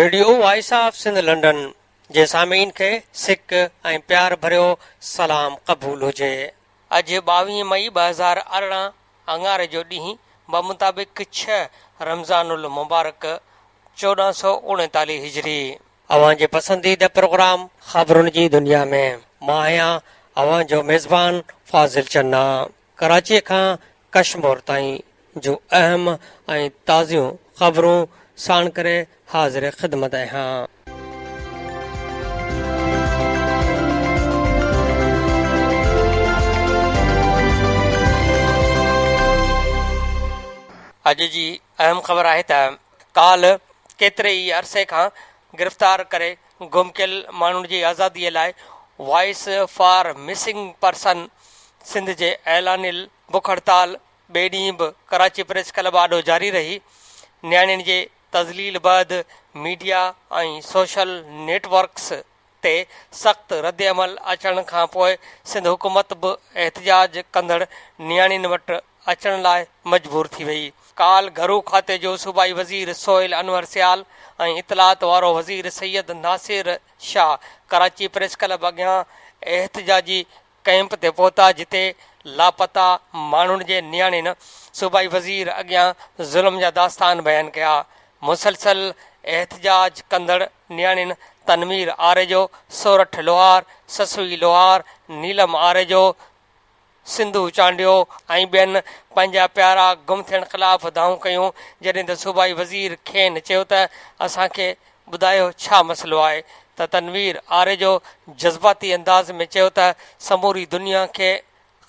Radio voice of Sindh London जे सामीन खे सिक ऐं प्यार भरियो सलाम क़बूल हुजे। अॼु 22 मई 2018 अंगारे जो ॾींहुं बमुताबिक़ 6 रमज़ानुल मुबारक 1439 हिजरी। अवां जे पसंदीदा प्रोग्राम ख़बरुनि जी दुनिया में मां आहियां अवां जो मेज़बान फाज़िल चन्ना। कराची खां कश्मीर ताईं जो अहम ऐं ताज़ियूं ख़बरूं साण करे हाज़िर ख़िदमत आहियां। अॼु जी अहम ख़बर आहे त काल केतिरे ई अरसे खां गिरफ़्तार करे गुम कयल माण्हुनि जी आज़ादीअ लाइ voice for missing person Sindh जे ऐलानियल बुख हड़ताल ॿिए ॾींहुं बि कराची प्रेस क्लब आॾो जारी रही। नियाणियुनि जे तज़लील बैदि मीडिया ऐं सोशल नेटवर्क्स ते सख़्तु रद्द अमल अचण खां पोइ सिंध हुकूमत बि एहतजाज कंदड़ नियाणियुनि वटि अचण लाइ मजबूर थी वई। काल घरू खाते जो सूबाई वज़ीर सोहेल अनवर सियाल ऐं इतलात वारो वज़ीर सैयद नासिर शाह कराची प्रेस क्लब अॻियां एहतजाजी कैंप ते पहुता, जिते लापता माण्हुनि जे नियाणियुनि सूबाई वज़ीर अॻियां ज़ुल्म जा दास्तान बयानु कया। मुसलसल एहतजाज कंदड़ नियाणियुनि तनवीर आरेजो, सोरठ लोहार, ससुई लोहार, नीलम आरेजो, सिंधु चांडियो ऐं ॿियनि पंहिंजा प्यारा गुम थियण ख़िलाफ़ दाऊं कयूं, जॾहिं त सूबाई वज़ीर खेनि चयो त असांखे ॿुधायो छा मसइलो आहे। त तनवीर आरेजो जज़्बाती अंदाज़ में चयो त समूरी दुनिया खे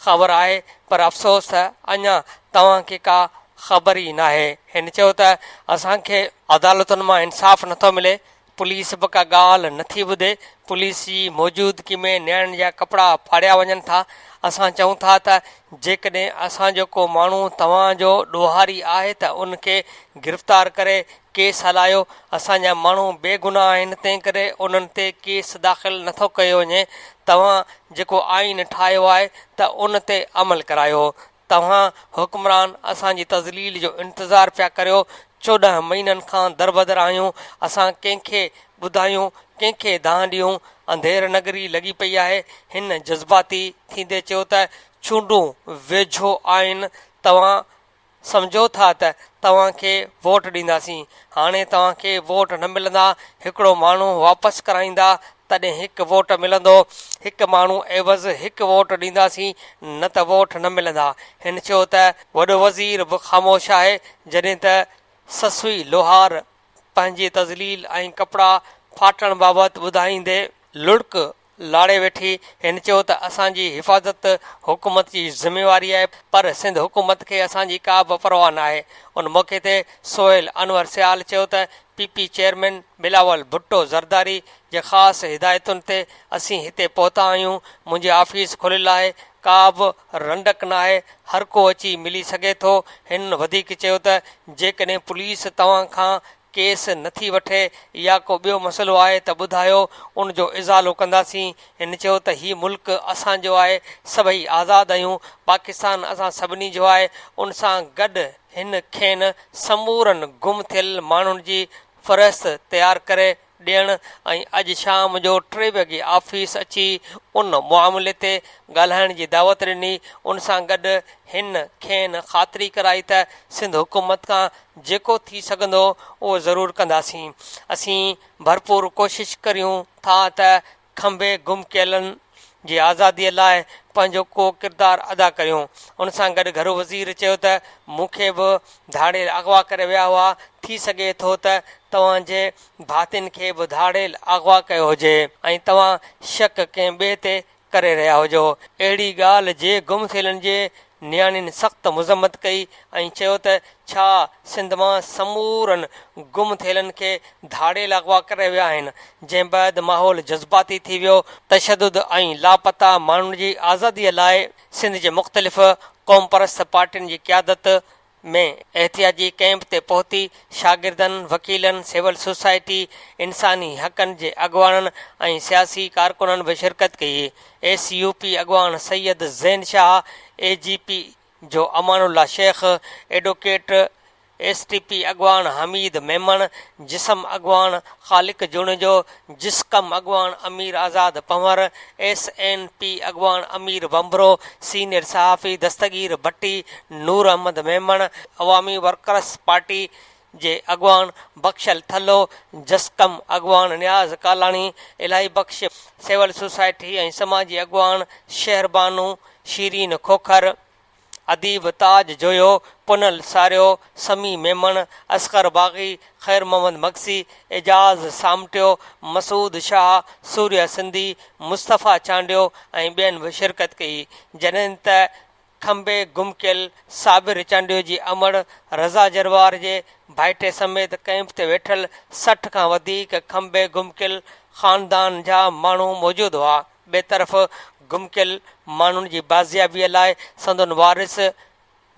ख़बर आहे, पर अफ़सोस त अञा तव्हांखे का ख़बर ई नाहे। हिन चयो त असांखे अदालतुनि मां इंसाफ़ नथो मिले, पुलिस बि का ॻाल्हि नथी ॿुधे, पुलिस जी मौजूदगी में नियाणियुनि जा कपिड़ा फाड़िया वञनि था। असां चऊं था त जेकॾहिं असांजो को माण्हू तव्हांजो ॾोहारी आहे त उनखे गिरफ़्तार करे केस हलायो। असांजा माण्हू बेगुनाह आहिनि, तंहिं करे उन्हनि ते केस दाख़िल नथो कयो वञे। तव्हां जेको आइन ठाहियो आहे त उन ते अमल करायो। तव्हां हुकुमरान असांजी तज़लील जो इंतज़ारु पिया करियो। 14 महीननि खां दरबदर आहियूं। असां कंहिंखे ॿुधायूं, कंहिंखे दाह ॾियूं। अंधेर नगरी लॻी पई आहे। हिन जज़्बाती थींदे चयो त चूंडूं वेझो आहिनि, तव्हां सम्झो था त तव्हांखे वोट ॾींदासीं। हाणे तव्हांखे वोट न मिलंदा, हिकिड़ो माण्हू वापसि कराईंदा तॾहिं हिकु वोट मिलंदो। हिकु माण्हू एवज़ हिकु वोट ॾींदासीं, न त वोट न मिलंदा। हिन चयो त वॾो वज़ीर बि ख़ामोश आहे, जॾहिं त ससुई लोहार पंहिंजी तज़लील ऐं कपिड़ा फाटण बाबति ॿुधाईंदे लुड़क लाड़े वेठी। हिन चयो त असांजी हिफ़ाज़त हुकूमत जी ज़िमेवारी आहे, पर सिंध हुकूमत खे असांजी का बि परवाह न आहे। उन मौक़े ते सोहेल अनवर सियाल चयो त पीपी चेयरमैन बिलावल भुट्टो ज़रदारी जे ख़ासि हिदायतुनि ते असीं हिते पहुता आहियूं। मुंहिंजी ऑफ़िस खुलियलु आहे, का बि रंडक न आहे, हर को अची मिली सघे थो। हिन वधीक चयो त जेकॾहिं पुलिस तव्हां खां केस नथी वठे या को ॿियो मसइलो आहे त ॿुधायो, उन जो इज़ालो कंदासीं। हिन चयो त हीउ मुल्क असांजो आहे, सभई आज़ादु आहियूं, पाकिस्तान असां सभिनी जो आहे। उन सां गॾु हिन खेनि समूरनि गुम थियल माण्हुनि जी फ़हरिस्त तयारु करे ॾियणु ऐं अॼु शाम जो 3 वॻे ऑफ़िस अची उन मामले ते ॻाल्हाइण जी दावत ॾिनी। उन सां गॾु हिन खेनि ख़ातिरी कराई त सिंध हुकूमत खां जेको थी सघंदो उहो ज़रूरु कंदासीं। असीं भरपूर कोशिशि करियूं था त खंभे गुम कयलनि जी आज़ादीअ लाइ पंहिंजो को किरदारु अदा करियूं। उन सां गॾु घरू वज़ीर चयो त मूंखे बि धाड़ेल अगवा करे विया हुआ, थी सघे थो त तव्हांजे भातियुनि खे बि धाड़ेल अगवा कयो हुजे ऐं तव्हां शक कंहिं ॿिए ते करे रहिया हुजो। अहिड़ी ॻाल्हि जे गुम थियलनि जे नियाणियुनि सख़्तु मुज़म्मत कई ऐं चयो त छा सिंध मां समूरनि गुम थियलनि खे धाड़ेल अगवा करे विया आहिनि, जंहिं बैदि माहौल जज़्बाती थी वियो। तशदुद ऐं लापता माण्हुनि जी आज़ादीअ लाइ सिंध जे मुख़्तलिफ़ क़ौम परस्त पार्टियुनि जी क़यादत में एहतियाजी कैंप ते पहुती शागिर्दनि, वकीलनि, सिविल सोसाइटी, इंसानी हक़नि जे अॻवाननि ऐं सियासी कारकुननि बि शिरकत कई। SUP अॻवान सैयद ज़ैन शाह, AGP जो अमानुल्ला शेख, एडवोकेट STP अॻवान हमीद मेमन, जिस्म अॻवान ख़ालिक जुणजो, जिस्कम अॻवान अमीर आज़ाद पंवर, SNP अॻवान अमीर बंबरो, सीनियर सहाफ़ी दस्तगीर भट्टी, नूर अहमद मेमन, अवामी वर्कर्स पार्टी जे अॻवान बख़्शल थल्लो, जसकम अॻवान नियाज़ कालाणी, इलाही बख़्श सिविल सोसाइटी ऐं समाजी अॻवान शहरबानू शीरीन खोखर, अदीब ताज जोयो, पुनल सारियो, समी मेमन, असगर बाग़ी, ख़ैर मोहम्मद मक्सी, एजाज़ सामटियो, मसूद शाह, सूर्या सिंधी, मुस्तफ़ा चांडियो ऐं ॿियनि बि शिरकत कई। जॾहिं त खंबे गुमकियल साबिर चांडियो जी अमड़, रज़ा जरवार जे भाइटे समेत कैंप ते वेठल 60 खां वधीक खंबे गुमकियल ख़ानदान जा माण्हू मौजूदु हुआ। ॿिए तरफ़ गुमकियल माण्हुनि जी बाज़ियाबीअ लाइ संदन वारिस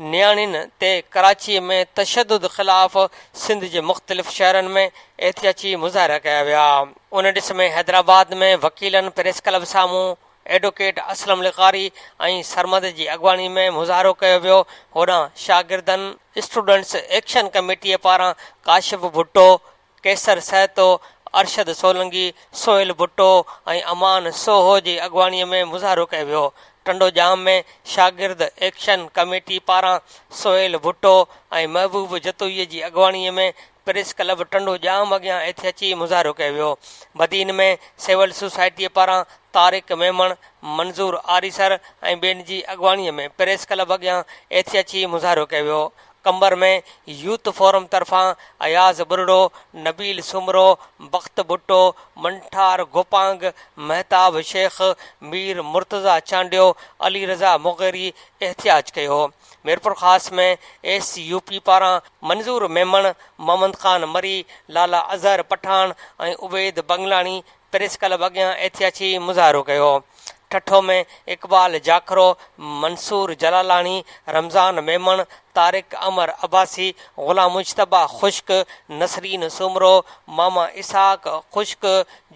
नियाणियुनि ते कराचीअ में तशदुद ख़िलाफ़ सिंध जे मुख़्तलिफ़ शहरनि में एहतियाती मुज़ाहिरा कया विया। उन ॾिस में हैदराबाद में वकीलनि प्रेस क्लब साम्हूं एडवोकेट असलम लिक़ारी ऐं सरमद जी अॻवानी में मुज़ाहिरो कयो वियो। होॾां शागिर्दनि स्टूडेंट्स एक्शन कमेटीअ पारां काशिफ भुट्टो, केसर सहतो, अरशद सोलंगी, सोहेल भुट्टो ऐं अमान सोहो जी अॻवानीअ में मुज़ाहिरो कयो वियो। टंडो जाम में शागिर्द एक्शन कमेटी पारां सोहेल भुट्टो ऐं महबूब जतोईअ जी अॻवानीअ में प्रेस क्लब टंडो जाम अॻियां एहतियाती मुज़ाहिरो कयो वियो। बदीन में सिविल सोसाइटीअ पारां तारिक मेमन, मंज़ूर आरीसर ऐं ॿियनि जी अॻवानीअ में प्रेस क्लब अॻियां एहतियाती मुज़ाहिरो कयो वियो। कंबर में यूथ फोरम तरफ़ां अयाज़ बुरड़ो, नबील सुमरो, बख़्त भुट्टो, मंठार गोपांग, महताब शेख, मीर मुर्तज़ा चांडियो, अली रज़ा मुग़ेरी एहतियाज कयो। मीरपुर ख़ास में SUP पारां मंज़ूर मेमन, मोहम्मद ख़ान मरी, लाला अज़हर पठान ऐं उबैद बंगलानी प्रेस क्लब अॻियां एहतियाती मुज़ाहिरो कयो। ठठो में इक़बाल जाखरो, मंसूर जलालानी, रमज़ान मेमन, तारिक अमर अब्बासी, ग़ुलाम मुजतबा ख़ुश्क, नसरीन सुमरो, मामा इसहाक ख़ुश्क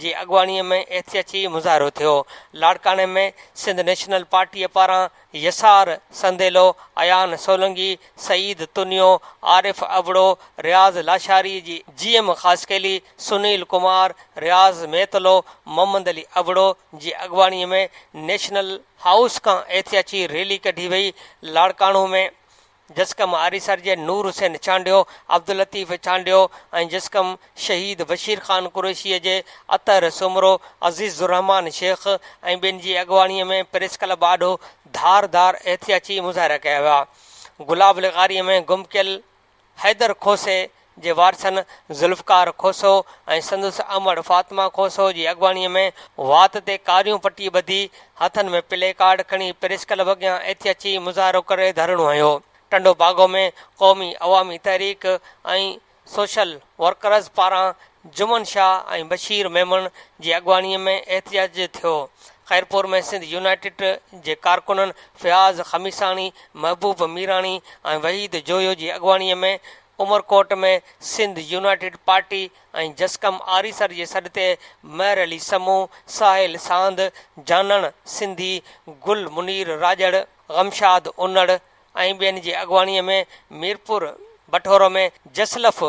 जी अॻवानीअ में एहतियाती मुज़ाहिरो थियो। लाड़काने में सिंध नेशनल पार्टीअ पारां यसार संदेलो, अयान सोलंगी, सईद तुनियो, आरिफ अबड़ो, रियाज़ लाशारी जी GM ख़ासकेली, सुनील कुमार, रियाज़ मेतलो, मोहम्मद अली अबड़ो जी अॻवानीअ में नेशनल हाउस खां एहतियाती रैली कढी वई। लाड़काणो में जसकम आरीसर जे नूर हुसैन चांडियो, अब्दुल लतीफ़ चांडियो ऐं जसकम शहीद बशीर ख़ान कुरैशीअ जे अतर सुमरो, अज़ीज़ुररहमान शेख ऐं ॿियनि जी अॻवानीअ में प्रेस क्लब आॾो धारदार एहतियाती मुज़ाहिरा कया विया। गुलाब लिग़ारीअ में गुमकियल हैदर खोसे जे वारसनि ज़ुल्फ़कार खोसो ऐं संदसि अमड़ फ़ातिमा खोसो जी अॻवानीअ में वात ते कारियूं पटी ॿधी हथनि में प्ले कार्ड खणी प्रेस क्लब अॻियां एहतियाती मुज़ाहिरो करे धरणो हयो। टंडो बागो में क़ौमी अवामी तहरीक ऐं सोशल वर्कर्स पारां जुमन शाह ऐं बशीर मेमन जी अॻवानीअ में एहतियाज थियो। ख़ैरपुर में सिंध यूनाइटेड जे कारकुननि फ़याज़ खमीसाणी, महबूब मीराणी ऐं वहीद जोयो जी अॻवानीअ में, उमरकोट में सिंध यूनाइटेड पार्टी ऐं जसकम आरीसर जे सॾ ते महर अली समूह, साहिल सांद, जानण सिंधी, गुल मुनीर राजड़, गमशाद उन्नड़ ऐं ॿियनि जी अॻवानीअ में मीरपुर बठोरो में जसलफ़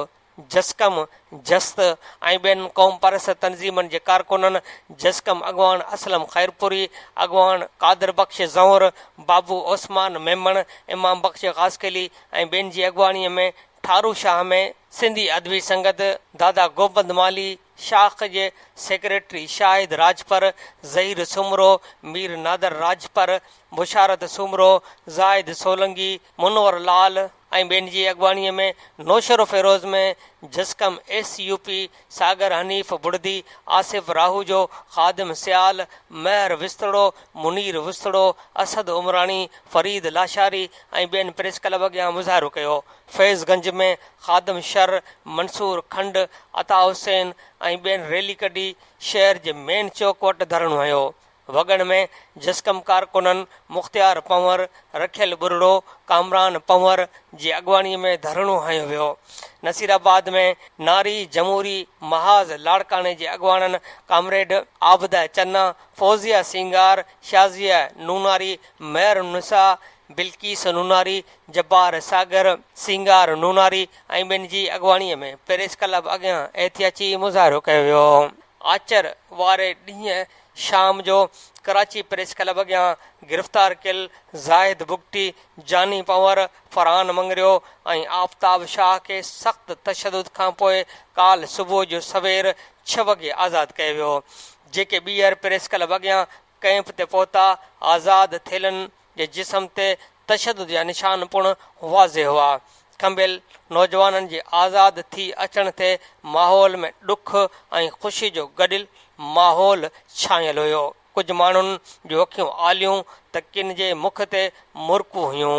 जसकम जस्त ऐं ॿियनि क़ौम परस तंज़ीमनि जे कारकुननि जसकम अॻवान असलम ख़ैरपुरी, अॻवान कादिर बख़्श ज़ौहर, बाबू ओस्मान मेमन, इमाम बख़्श ख़ासकेली ऐं ॿियनि जी अॻवानीअ में ठारू शाह में सिंधी अदबी संगत, दादा गोबंद माली, शाख जे सेक्रेटरी शाहिद राजपर, ज़हीर सुमरो, मीर नादर राजपर, बुशारत सुमरो, ज़ाहिद सोलंगी, मुनवर लाल ऐं ॿियनि जी अॻवानीअ में नौशरो फ़िरोज़ में जसकम SUP, सागर हनीफ़ बुड़दी, आसिफ़ राहूजो, ख़ादिम सियाल, महर विस्तड़ो, मुनीर विस्तड़ो, असद उमराणी, फरीद लाशारी ऐं ॿियनि प्रेस क्लब अॻियां मुज़ाहिरो कयो। फैज़गंज में ख़ादिम शर, मंसूर खंड, अता हुसैन ऐं ॿियनि रैली कढी शहर जे मेन चौक वटि धरणो हयो। वॻण में जसकम कारकुननि मुख़्तियार पंवर, रखियल बुरड़ो, कामरान पंवर जी अॻवानीअ में धरणो हयो वियो। नसीराबाद में नारी जमूरी महाज़ लाड़काने जे अॻवाननि कामरेड आबदा चन्ना, फौज़िया सिंगार, शाज़िया नूनारी, महर निसा, बिल्किस नूनारी, जब्बार सागर, सिंगार नूनारी ऐं ॿिनि जी अॻुवाणीअ में प्रेस क्लब अॻियां एहतियाती मुज़ाहिरो कयो वियो। आचर वारे ॾींहुं शाम जो कराची प्रेस क्लब अॻियां गिरफ़्तार कयल ज़ाहिद बुगटी, जानी पंवर, फरहान मंगरियो ऐं आफ़ताब शाह खे सख़्त तशदुद खां पोइ काल्ह सुबुह जो सवेर 6 वॻे आज़ादु कयो वियो। जेके ॿीहर प्रेस क्लब अॻियां कैंप ते पहुता, आज़ाद थियलनि जे जिस्म ते तशदुद जा निशान पिणु वाज़े हुआ। खंबियल नौजवाननि जे आज़ाद थी अचण ते माहौल में ॾुख ऐं ख़ुशी जो गॾियल माहौल छायल हुयो। कुझु माण्हुनि जूं अखियूं आलियूं त किन जे मुख ते मुरकूं हुयूं।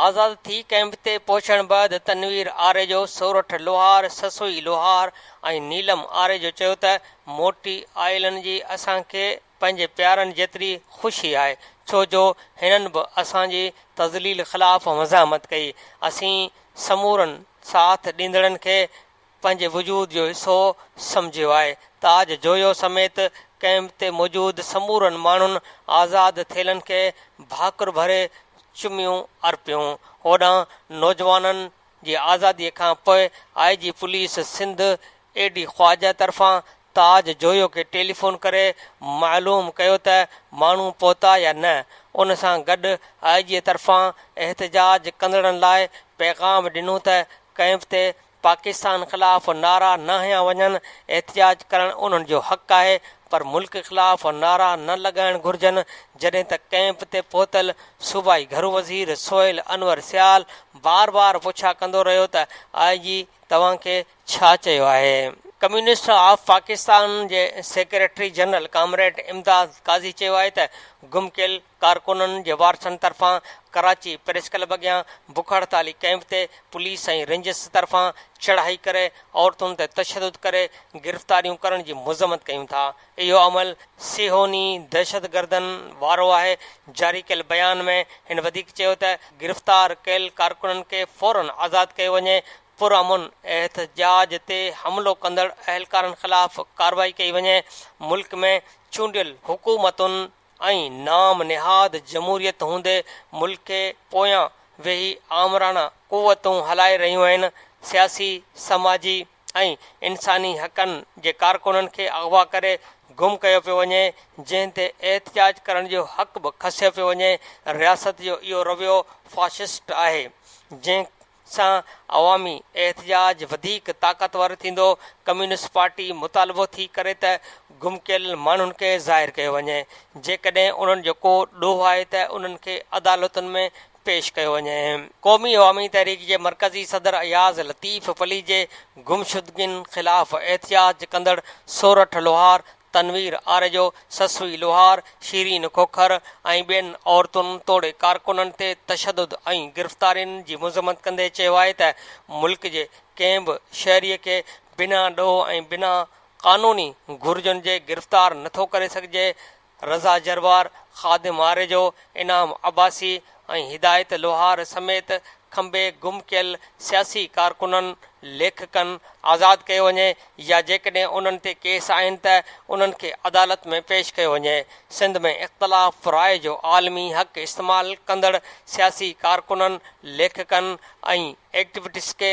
आज़ाद थी कैंप ते पहुचण बैदि तनवीर आरेजो, सोरठ लोहार, ससुई लोहार ऐं नीलम आरेजो चयो त मोटी आयलनि जी असांखे पंहिंजे प्यारनि जेतिरी ख़ुशी आहे, छो जो हिननि बि असांजी तज़लील ख़िलाफ़ मज़ामत कई। असीं समूरनि साथ ॾींदड़नि खे पंहिंजे वजूद जो हिसो सम्झियो आहे। ताज जोयो समेत कैंप ते मौजूदु समूरनि माण्हुनि आज़ाद थियलनि खे भाकुर भरे चुमियूं अर्पियूं। होॾां नौजवाननि जी आज़ादीअ खां पोइ IG पुलिस सिंध एडी ख्वाजा तरफ़ां ताज जोयो खे टेलीफ़ोन करे मालूम कयो त माण्हू पहुता या न। उन सां गॾु IG तरफ़ां एहतजाज कंदड़नि लाइ पैगाम ॾिनो त कैंप ते पाकिस्तान ख़िलाफ़ नारा न हयां वञनि। एहतजाज करणु उन्हनि जो हक़ आहे, पर मुल्क ख़िलाफ़ नारा न लॻाइण घुरिजनि। जॾहिं त कैंप ते पहुतल सूबाई घरू वज़ीर सोहेल अनवर सियाल बार बार पुछा कंदो रहियो त IG तव्हांखे छा चयो आहे। Communist of Pakistan J secretary general comrade इमदाद काज़ी चयो आहे त गुम कयल कारकुननि जे वारसनि तरफ़ां कराची प्रेस क्लब अॻियां बुख हड़ताली कैंप ते पुलिस ऐं रेंजर्स तरफ़ां चढ़ाई करे औरतुनि ते तशदुद करे गिरफ़्तारियूं करण जी मुज़मत कयूं था। इहो अमल सिहोनी दहशतगर्दनि वारो आहे। जारी कयल बयान में हिन वधीक चयो त गिरफ़्तार कयल कारकुननि खे फ़ौरन आज़ादु कयो वञे, पुरअमन एहतजाज ते हमिलो कंदड़ अहलकारनि ख़िलाफ़ कार्रवाई कई वञे। मुल्क में चूंडियल हुकूमतुनि ऐं नाम निहाद जमूरियत हूंदे मुल्क खे पोयां वेही आमराना क़ुवतूं हलाए रहियूं आहिनि। सियासी, समाजी ऐं इंसानी हक़नि जे कारकुननि खे अगवा करे गुम कयो पियो वञे, जंहिं ते एहतजाज करण जो हक़ बि खसियो पियो वञे। रियासत जो इहो रवैयो फाशिस्ट आहे, जंहिं सां अवामी एहतजाज वधीक ताक़तवर थींदो। कम्युनिस्ट पार्टी मुतालबो थी करे त गुम कयल माण्हुनि खे ज़ाहिर कयो वञे। जेकॾहिं उन्हनि जो को ॾोह आहे त उन्हनि खे अदालतुनि में पेश कयो वञे। क़ौमी अवामी तहरीक जे मरकज़ी सदर अयाज़ लतीफ़ पली जे गुमशुदगियुनि ख़िलाफ़ एहतजाज कंदड़ सोरठ लोहार, तनवीर आरेजो, ससुई लोहार, शीरीन खोखर ऐं ॿियनि औरतुनि तोड़े कारकुननि ते तशदुद ऐं गिरफ़्तारियुनि जी मुज़मत कंदे चयो आहे त मुल्क जे कंहिं बि शहरीअ खे बिना ॾोह ऐं बिना क़ानूनी घुर्जुनि जे गिरफ़्तार नथो करे सघिजे। रज़ा जरवार, ख़ादिम आरेजो, इनाम अब्बासी ऐं हिदायत लोहार समेत खंबे गुम कयल सियासी कारकुननि, लेखकनि आज़ादु कयो वञे, या जेकॾहिं उन्हनि ते केस आहिनि त उन्हनि खे अदालत में पेश कयो वञे। सिंध में इख़्तिलाफ़ राय जो आलमी हक़ इस्तेमालु कंदड़ सियासी कारकुननि, लेखकनि ऐं एक्टिविस्ट खे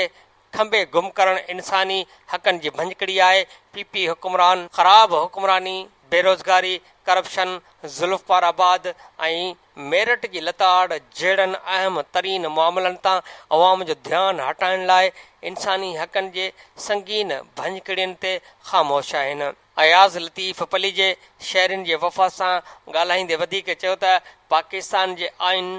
खंबे गुम करणु इंसानी हक़नि जी भंजकड़ी आहे। PP हुकुमरान, ख़राब हुकुमरानी, बेरोज़गारी, करप्शन, ज़ुल्फ़ाराबाद ऐं मेरठ जी लताड़ जहिड़नि अहम तरीन मामलनि तां अवाम जो ध्यानु हटाइण लाइ इंसानी हक़नि जे संगीन भंजकड़ियुनि ते ख़ामोश आहिनि। अयाज़ लतीफ़ पली जे शहरियुनि जे वफ़ा सां ॻाल्हाईंदे वधीक चयो त पाकिस्तान जे आइन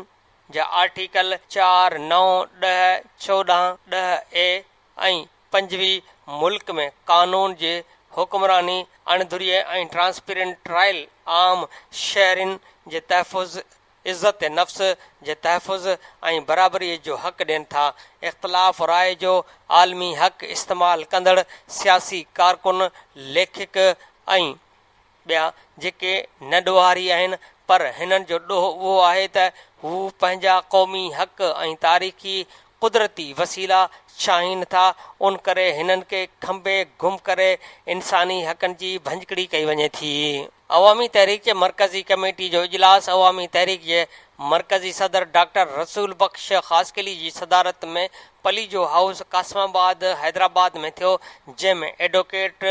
जा आर्टिकल 4, 9, 10, 14, 10A ऐं 25 मुल्क में क़ानून जे हुकुमरानी, अणधुरी ऐं ट्रांसपेरेंट ट्रायल, आम शहरियुनि जे तहफ़ुज़, इज़त नफ़्स जे तहफ़ुज़ ऐं बराबरीअ जो हक़ ॾियनि था। इख़्तिलाफ़ राय जो आलमी हक़ इस्तेमालु कंदड़ सियासी कारकुन, लेखक ऐं ॿिया जेके न ॾोहारी आहिनि, पर हिननि जो ॾोह उहो आहे त हू पंहिंजा क़ौमी हक़ ऐं तारीख़ी कुदरती वसीला चाहीनि था। उन करे हिननि खे खंबे गुम करे इंसानी हक़नि जी भंजकड़ी कई वञे थी। अवामी तहरीक जे मरकज़ी कमेटी जो इजलास अवामी तहरीक जे मरकज़ी सदर डॉक्टर रसूल बख्श ख़ासकली जी सदारत में पलीजो हाउस कासमाबाद हैदराबाद में थियो, जंहिंमें एडवोकेट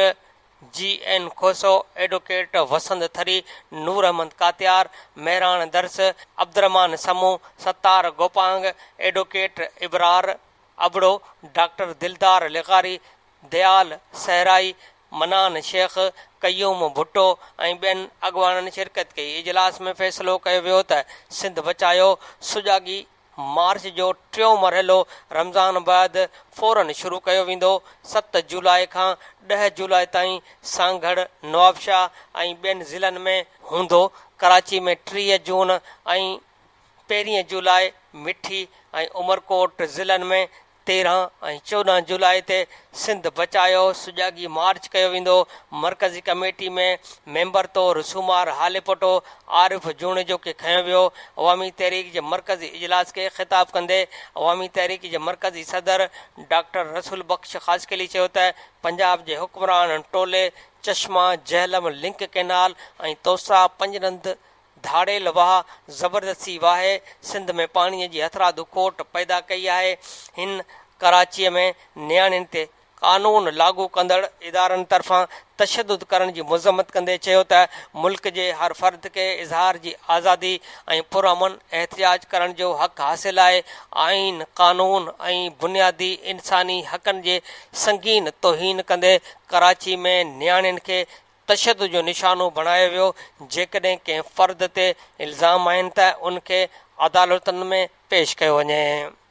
GN खोसो, एडवोकेट वसंत थरी, नूर अहमद कातियार, मेहरान दर्स, अब्दुरहमान समू, सत्तार गोपांग, एडवोकेट इबरार अबड़ो, डॉक्टर दिलदार लिगारी, दयाल सहराई, मनान शेख, कयूम भुट्टो ऐं ॿियनि अॻवाननि शिरकत कई। इजलास में फ़ैसिलो कयो वियो त सिंध बचायो सुजाॻी मार्च जो टियों मरहलो रमज़ान बैदि फ़ौरन शुरू कयो वेंदो। 7 जुलाई खां 10 जुलाई ताईं सांगड़, नवाबशाह ऐं ॿियनि ज़िलनि में हूंदो। कराची में 30 जून ऐं 1 जुलाई, मिठी ऐं उमरकोट ज़िलनि में 13 ऐं 14 जुलाई ते सिंध बचायो सुजाॻी मार्च कयो वेंदो। मरकज़ी कमेटी में मेंबर तौरु सूमार हालेपटो आरिफ जूणेजो खे खंयो वियो। अवामी तहरीक जे मरकज़ी इजलास खे ख़िताब कंदे अवामी तहरीक जे मरकज़ी सदर डॉक्टर रसूल बख्श ख़ासकली चयो त पंजाब जे हुक्मरान टोले चश्मा, जहलम लिंक कैनाल ऐं तोसा पंजरंद धाड़ेल वाह ज़बरदस्ती वाहे सिंध में पाणीअ जी हथरादू खोट पैदा कई आहे। हिन कराचीअ में नियाणियुनि ते कानून लागू कंदड़ इदारनि तरफ़ां तशदुद करण जी मज़म्मत कंदे चयो त मुल्क जे हर फ़र्द खे इज़हार जी आज़ादी ऐं पुरअमन एहतिजाज करण जो हक़ हासिल आहे। आइन, कानून ऐं बुनियादी इंसानी हक़नि जे संगीन तौहीन कंदे कराची में नियाणियुनि खे तशदुद जो निशानो बणायो वियो। जेकॾहिं कंहिं फ़र्द ते इल्ज़ाम आहिनि त उनखे अदालतुनि में पेश कयो वञे।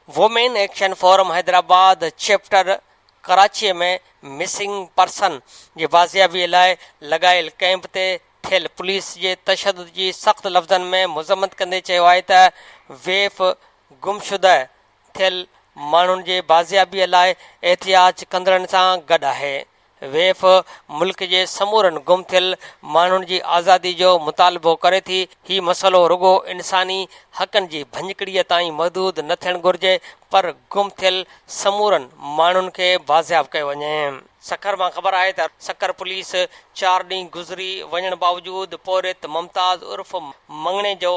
Women action forum Hyderabad chapter कराचीअ में मिसिंग पर्सन जी बाज़ियाबीअ लाइ लॻायल कैंप ते थियल पुलिस जे तशदुद जी सख़्त लफ़्ज़नि में मुज़म्मत कंदे चयो आहे त वेफ गुमशुदा थियल माण्हुनि जे बाज़ियाबीअ लाइ एहतियाज कंदड़नि सां गॾु आहे। वेफ मुल्क जे समूरनि गुम थियल माण्हुनि जी आज़ादी जो मुतालबो करे थी। हीउ मसइलो रुगो इंसानी हक़नि जी भञकड़ीअ ताईं महदूद न थियणु घुरिजे, पर गुम थियल समूरनि माण्हुनि खे बाज़ियाब कयो वञे। सखर मां ख़बर आहे त सखर पुलिस 4 ॾींहं गुज़री वञण बावजूदि पोरित मुमताज़ उर्फ़ मंगणे जो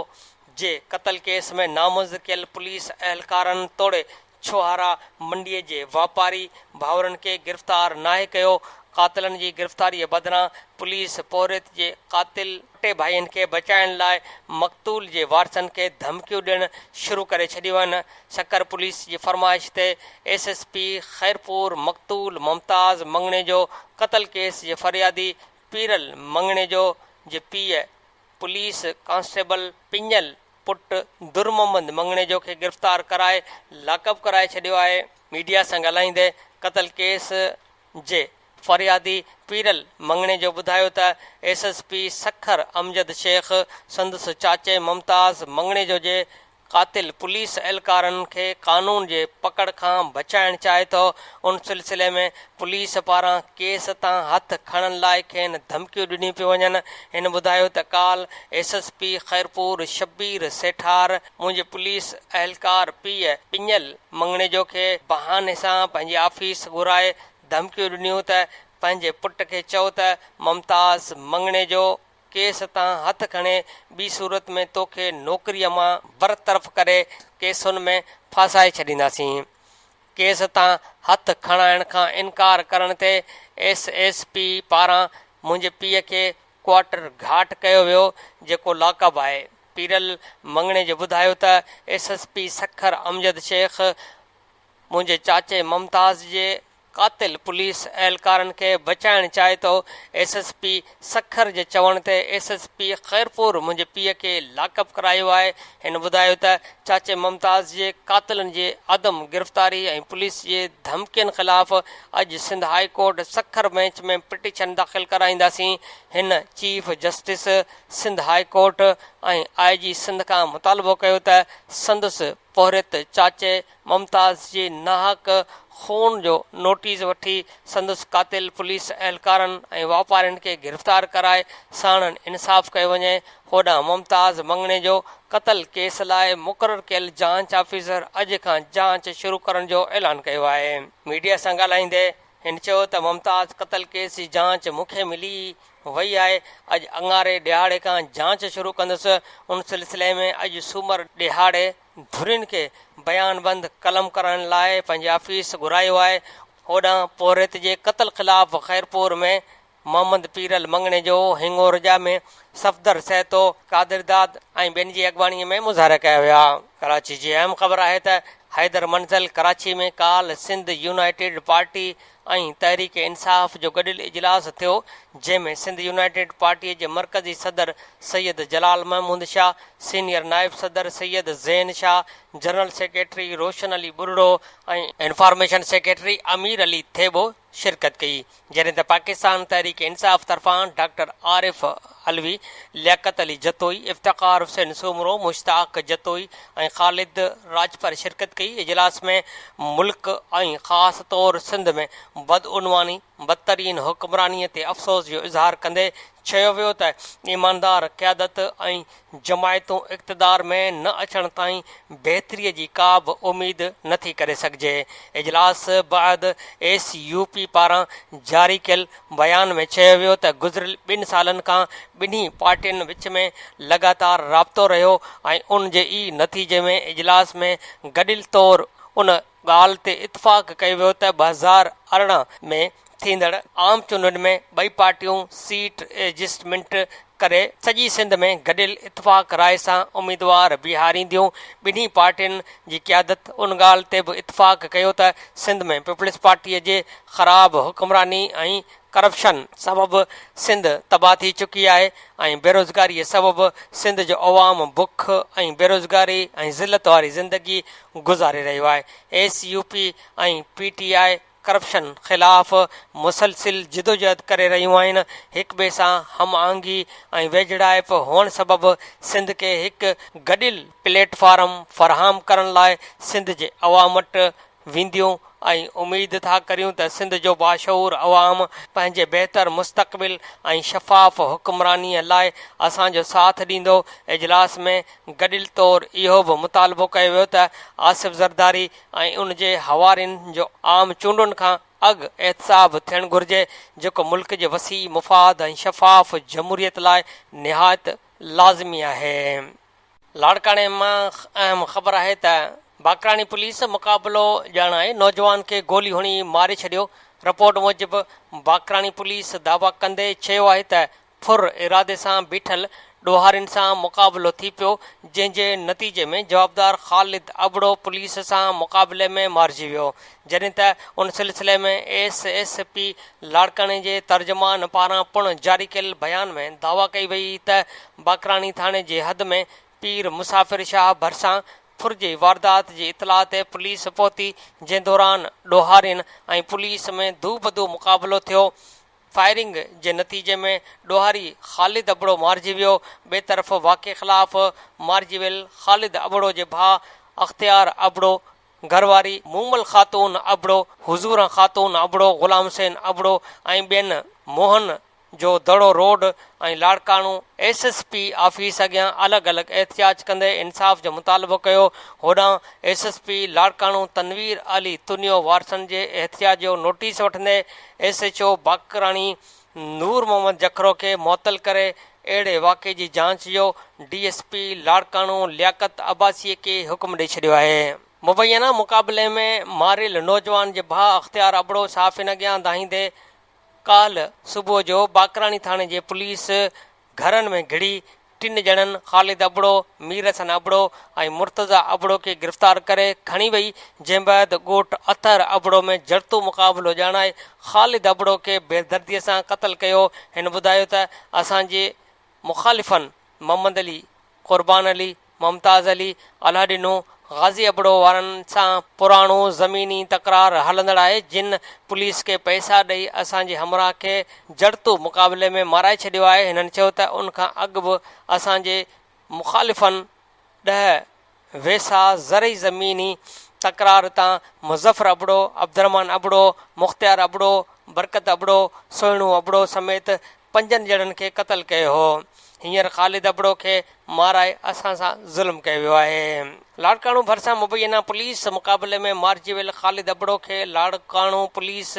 जे क़तल केस में नामज़द कयल पुलिस अहलकारनि तोड़े छोहारा मंडीअ जे वापारी भाउरनि खे गिरफ़्तार नाहे कयो। कातिलनि जी गिरफ़्तारीअ बदिरां पुलिस पोरित जे कातिल टे भाइयुनि खे बचाइण लाइ मक़तूल जे वारसनि खे धमकियूं ॾियणु शुरू करे छॾियूं आहिनि। सकर पुलिस जी फरमाइश ते SSP ख़ैरपुर मक़तूल मुमताज़ मंगणे जो क़तल केस जे फरियादी पीरल मंगणे जो जे पीउ पुलिस कांस्टेबल पिंजल पुट दुरमोहम्मद मंगणे जो खे गिरफ़्तार कराए लाकअप कराए छॾियो आहे। मीडिया सां ॻाल्हाईंदे क़तल केस जे फरियादी पीरल मंगणे जो ॿुधायो त SSP सखर अमजद शेख संदसि चाचे मुमताज़ मंगणे जो जे कातिल पुलिस एहलकारनि खे कानून जे पकड़ खां बचाइणु चाहे थो। उन सिलसिले में पुलिस पारां केस तां हथ खणण लाइ खेनि धमकियूं ॾिनियूं पियूं वञनि। हिन ॿुधायो त काल SSP ख़ैरपुर शब्बीर सेठार मुंहिंजे पुलिस एहलकार पीउ पिंजल मंगणे जो खे बहाने सां पंहिंजी ऑफिस घुराए धमकियूं ॾिनियूं त पंहिंजे पुट खे चओ त मुमताज़ मंगणे जो केस तां हथ खणे, ॿी सूरत में तोखे नौकरीअ मां बरतरफ़ करे केसुनि में फासाए छॾींदासीं। केस तां हथ खणाइण खां इनकार करण ते SSP पारां मुंहिंजे पीउ खे क्वार्टर घाट कयो वियो, जेको लाकअब आहे। पीरल मंगणे जो ॿुधायो त SSP सखर अमजद शेख मुंहिंजे चाचे मुमताज़ जे कातिल पुलिस एहलकारनि खे बचाइणु चाहे थो। SSP सखर जे चवण ते SSP ख़ैरपुर मुंहिंजे पीउ खे लाकअप करायो आहे। हिन ॿुधायो त चाचे मुमताज़ जे कातिलनि जे अदम गिरफ़्तारी ऐं पुलिस जे धमकियुनि ख़िलाफ़ अॼु Sindh high court Sukkur bench में पिटीशन दाख़िल कराईंदासीं। हिन chief justice Sindh high court ऐं IG सिंध खां मुतालबो कयो त संदसि पोरित चाचे मुमताज़ जे नाहक खून जो नोटिस वठी संदसि कातिल पुलिस एहलकारनि ऐं वापारियुनि खे गिरफ़्तार कराए साणनि इंसाफ़ कयो वञे। होॾां मुमताज़ मंगणे जो क़तल केस लाइ मुक़ररु कयल जांच ऑफिसर अॼु खां जांच शुरू करण जो ऐलान कयो आहे। मीडिया सां ॻाल्हाईंदे हिन चयो त मुमताज़ क़तल केस जी जांच मूंखे मिली वई आहे। अॼु अङारे ॾिहाड़े खां जांच शुरू कंदुसि। उन सिलसिले में अॼु सूमर ॾिहाड़े धुरियुनि खे बयानबंदि कलम करण लाइ पंहिंजे ऑफिस घुरायो आहे। होॾां पोरित जे क़तल ख़िलाफ़ ख़ैरपुर में मोहम्मद पीरल मंगणे जो हिंगोरजा में सफ़दर सहतो कादिरदाद ऐं ॿियनि जी अॻवानीअ में मुज़ाहिरा कया विया। कराची जी अहम ख़बर आहे त हैदर मंज़ल कराची में काल सिंध यूनाइटेड पार्टी ऐं तहरीक इंसाफ़ जो गॾियल इजलास थियो, जंहिंमें सिंध यूनाइटेड पार्टीअ जे मरकज़ी सदर सैयद जलाल महमूद शाह, सीनियर नायब सदर सैयद ज़ैन शाह, जनरल सेक्रेटरी रोशन अली बुरड़ो ऐं इंफॉर्मेशन सेक्रेटरी अमीर अली थेबो शिरकत कई। जॾहिं त पाकिस्तान तहरीक इंसाफ़ तरफ़ां डॉक्टर आरिफ अलवी, लियाकत अली जतोई, इफ्तिखार हुसैन सूमरो, मुश्ताक जतोई ऐं ख़ालिद राजपर शिरकत कई। इजलास में मुल्क ऐं ख़ासि तौर सिंध में बदउनवानी बदतरीन हुक्मरानीअ ते अफ़सोस जो इज़हार कंदे चयो वियो त ईमानदार क़यादत ऐं जमायतूं इक़्तिदार में न अचण ताईं बहितरीअ जी का बि उमेद नथी करे सघिजे। इजलास बैदि SUP पारां जारी कयल बयान में चयो वियो त गुज़िरियल 2 सालनि खां ॿिन्ही पार्टियुनि विच में लगातार राब्तो रहियो ऐं उन जे ई नतीजे में इजलास में गॾियल तौर उन ॻाल्हि ते इतफ़ाक़ कयो वियो त 2018 में थींदड़ आम चूंडुनि में ॿई पार्टियूं सीट एडजस्टमेंट करे सॼी सिंध में गॾियल इतफ़ाक़ राय सां उम्मीदवार बीहारींदियूं। ॿिन्ही पार्टियुनि जी क़यादत उन ॻाल्हि ते बि इतफ़ाक़ कयो त सिंध में पीपल्स पार्टीअ जे ख़राब हुक्मरानी ऐं करप्शन सबबि सिंध तबाह थी चुकी आहे ऐं बेरोज़गारीअ सबबि सिंध जो अवाम बुख ऐं बेरोज़गारी ऐं ज़िलत वारी ज़िंदगी गुज़ारे रहियो आहे। SUP ऐं PTI करप्शन ख़िलाफ़ मुसलसिल जिदोजहद करे रहियूं आहिनि। हिक ॿिए सां हम आहंगी ऐं वेझड़ाइप हुअण सबबि सिंध खे हिकु गॾियल प्लेटफॉर्म फ़राहम करण लाइ सिंध जे अवाम वटि वेंदियूं ऐं उमेद था करियूं त सिंध जो बाशऊर अवाम पंहिंजे बहितर मुस्तक़बिल ऐं शफ़ाफ़ हुक्मरानीअ लाइ असांजो साथ ॾींदो। इजलास में गॾियल तौर इहो बि मुतालबो कयो वियो त आसिफ़ ज़रदारी ऐं उन जे हवारियुनि जो आम चूंडुनि खां अॻु एहतसाब थियणु घुरिजे, जेको मुल्क जे वसी मुफ़ाद ऐं शफ़ाफ़ जमहूरियत लाइ निहायत लाज़मी आहे। लाड़काणे मां अहम ख़बर आहे त बाकराणी पुलिस मुक़ाबिलो ॼाणाए नौजवान खे गोली हणी मारे छॾियो। रिपोर्ट मूजिबि बाकराणी पुलिस दावा कंदे चयो आहे त फुर इरादे सां बीठल ॾोहारियुनि सां मुक़ाबिलो थी पियो, जंहिंजे नतीजे में जवाबदार ख़ालिद अबड़ो पुलिस सां मुक़ाबले में मारिजी वियो। जॾहिं त उन सिलसिले में SSP लाड़काणे जे तर्जुमान पारां पिणु जारी कयल बयान में दावा कई वई त बाकराणी थाणे जे हद में पीर मुसाफ़िर शाह भरिसां फुर जी वारदात जी इतलाह ते पुलिस पहुती, जंहिं दौरान ॾोहारियुनि ऐं पुलिस में दू बदू मुक़ाबिलो थियो। फायरिंग जे नतीजे में ॾोहारी ख़ालिद अबड़ो मारिजी वियो। ॿिए तरफ़ वाक़े ख़िलाफ़ मारिजी वियल ख़ालिद अबड़ो जे भाउ अख़्तियार अबड़ो, घरवारी मूमल ख़ातून अबड़ो, हुज़ूर ख़ातून अबड़ो, ग़ुलाम हुसैन अबड़ो ऐं ॿियनि मोहन जो दड़ो रोड ऐं लाड़काणो SSP ऑफिस अॻियां अलॻि अलॻि एहतिजाज कंदे इंसाफ़ जो मुतालबो कयो। होॾां SSP लाड़काणो तनवीर अली तुनियो वारसनि जे एहतिजाज जो नोटिस वठंदे SHO बाकराणी नूर मोहम्मद जखरो खे मुअतल करे अहिड़े वाक़े जी जांच जो DSP लाड़काणो लियाकत अब्बासीअ खे हुकुम ॾेई छॾियो आहे। मुबैना मुक़ाबले में मारियल नौजवान जे भाउ अख़्तियार अबड़ो साफ़िन अॻियां दाहींदे काल सुबुह जो बाकराणी थाणे जे पुलिस घरनि में घिड़ी 3 ॼणनि ख़ालिद अबड़ो, मीर हसन अबड़ो ऐं मुर्तज़ा अबड़ो खे गिरफ़्तार करे खणी वई, जंहिं बैदि ॻोठ अथर अबड़ो में जड़तो मुक़ाबिलो ॼाणाए ख़ालिद अबड़ो खे बेदर्दीअ सां क़तल कयो। हिन ॿुधायो त असांजे मुख़ालिफ़नि मोहम्मद अली, क़ुर्बान अली, मुमताज़ अली, अलाह ॾिनो गाज़ी अबड़ो वारनि सां पुराणो ज़मीनी तकरार हलंदड़ आहे, जिन पुलिस खे पैसा ॾेई असांजे हमराह खे जड़तो मुक़ाबले में माराए छॾियो आहे। हिननि चयो त उनखां अॻु बि असांजे मुख़ालिफ़नि 10 वेसा ज़रई ज़मीनी तकरार तां मुज़फ़र अबड़ो, अब्दुरहमान अबड़ो, मुख़्तियार अबड़ो, बरकत अबड़ो, सोहिणू अबड़ो समेत 5 ॼणनि खे क़तल कयो हो। हींअर ख़ालिद अबड़ो खे माराए असां सां ज़ुल्म कयो वियो आहे। लाड़काणो भरिसां मुबैना पुलिस मुक़ाबले में मारिजी वियल ख़ालिद अबड़ो खे लाड़काणो पुलिस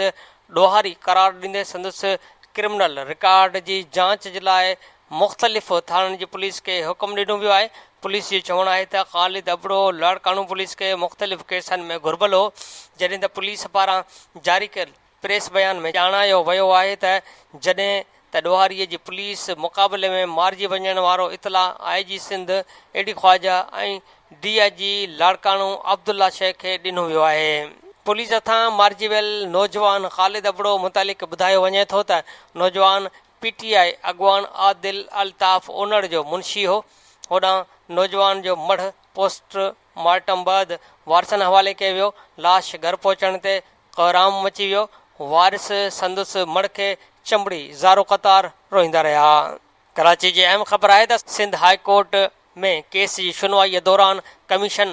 ॾोहारी करार ॾींदे संदसि क्रिमिनल रिकॉर्ड जी जांच जे लाइ मुख़्तलिफ़ थाणनि जी पुलिस खे हुकुम ॾिनो वियो आहे। पुलिस जो चवणु आहे त ख़ालिद अबड़ो लाड़काणू पुलिस खे मुख़्तलिफ़ केसनि में घुर्बल हो, जॾहिं त पुलिस पारां जारी कयल प्रेस बयान में ॼाणायो वियो आहे त जॾहिं त ॾोहारीअ जी पुलिस मुक़ाबले में मारिजी वञण वारो इतला IG सिंध एडी ख्वाजा ऐं DIG लाड़काणू अब्दुल्ला शेख खे ॾिनो वियो आहे। पुलिस हथां मारिजी वियल नौजवान ख़ालिद अबड़ो मुतालिक़ ॿुधायो वञे थो त नौजवान PTI अॻवान आदिल अल्ताफ़ ओनड़ जो मुंशी हो। होॾां नौजवान जो मढ़ पोस्टमार्टम बैदि वारसनि हवाले कयो वियो। लाश घर पहुचण ते कोहराम मची वियो। वारिस संदसि मड़ खे चंबड़ी ज़ारो क़तार रोईंदा रहिया। कराची जी अहम ख़बर आहे त सिंध हाई कोर्ट में केस जी सुनवाईअ दौरान कमीशन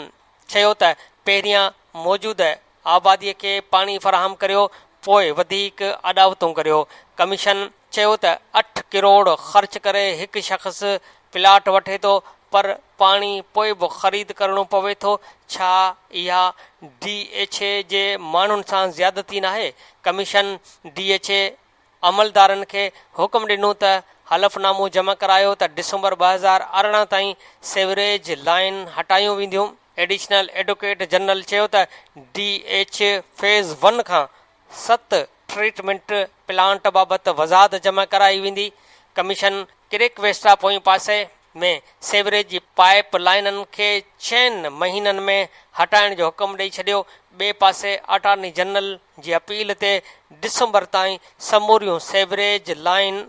चयो त पहिरियां मौजूदु आबादीअ खे पाणी फ़राहम करियो, पोइ वधीक अॾावतूं करियो। कमीशन चयो त 8 करोड़ ख़र्च करे हिकु शख़्स प्लाट वठे थो, पर पाणी पोइ बि ख़रीद करणो पवे थो। छा इहा DHA जे माण्हुनि सां ज़्यादती नाहे? कमीशन DHA अमलदारनि खे हुकुम ॾिनो त हलफ़नामो जमा करायो त डिसंबर 2018 ताईं सेवरेज लाइन हटायूं वेंदियूं। एडिशनल एडवोकेट जनरल चयो त DH फेज़ 1 खां 7 ट्रीटमेंट प्लांट बाबति वज़ाहत जमा कराई वेंदी। कमीशन क्रिक वेस्टा पोएं पासे में सेवरेज जी पाइप लाइननि खे 6 महीननि में हटाइण जो हुकुम ॾेई छॾियो। ॿिए पासे अटॉर्नी जनरल जी अपील ते डिसंबर ताईं समूरियूं सेवरेज लाइन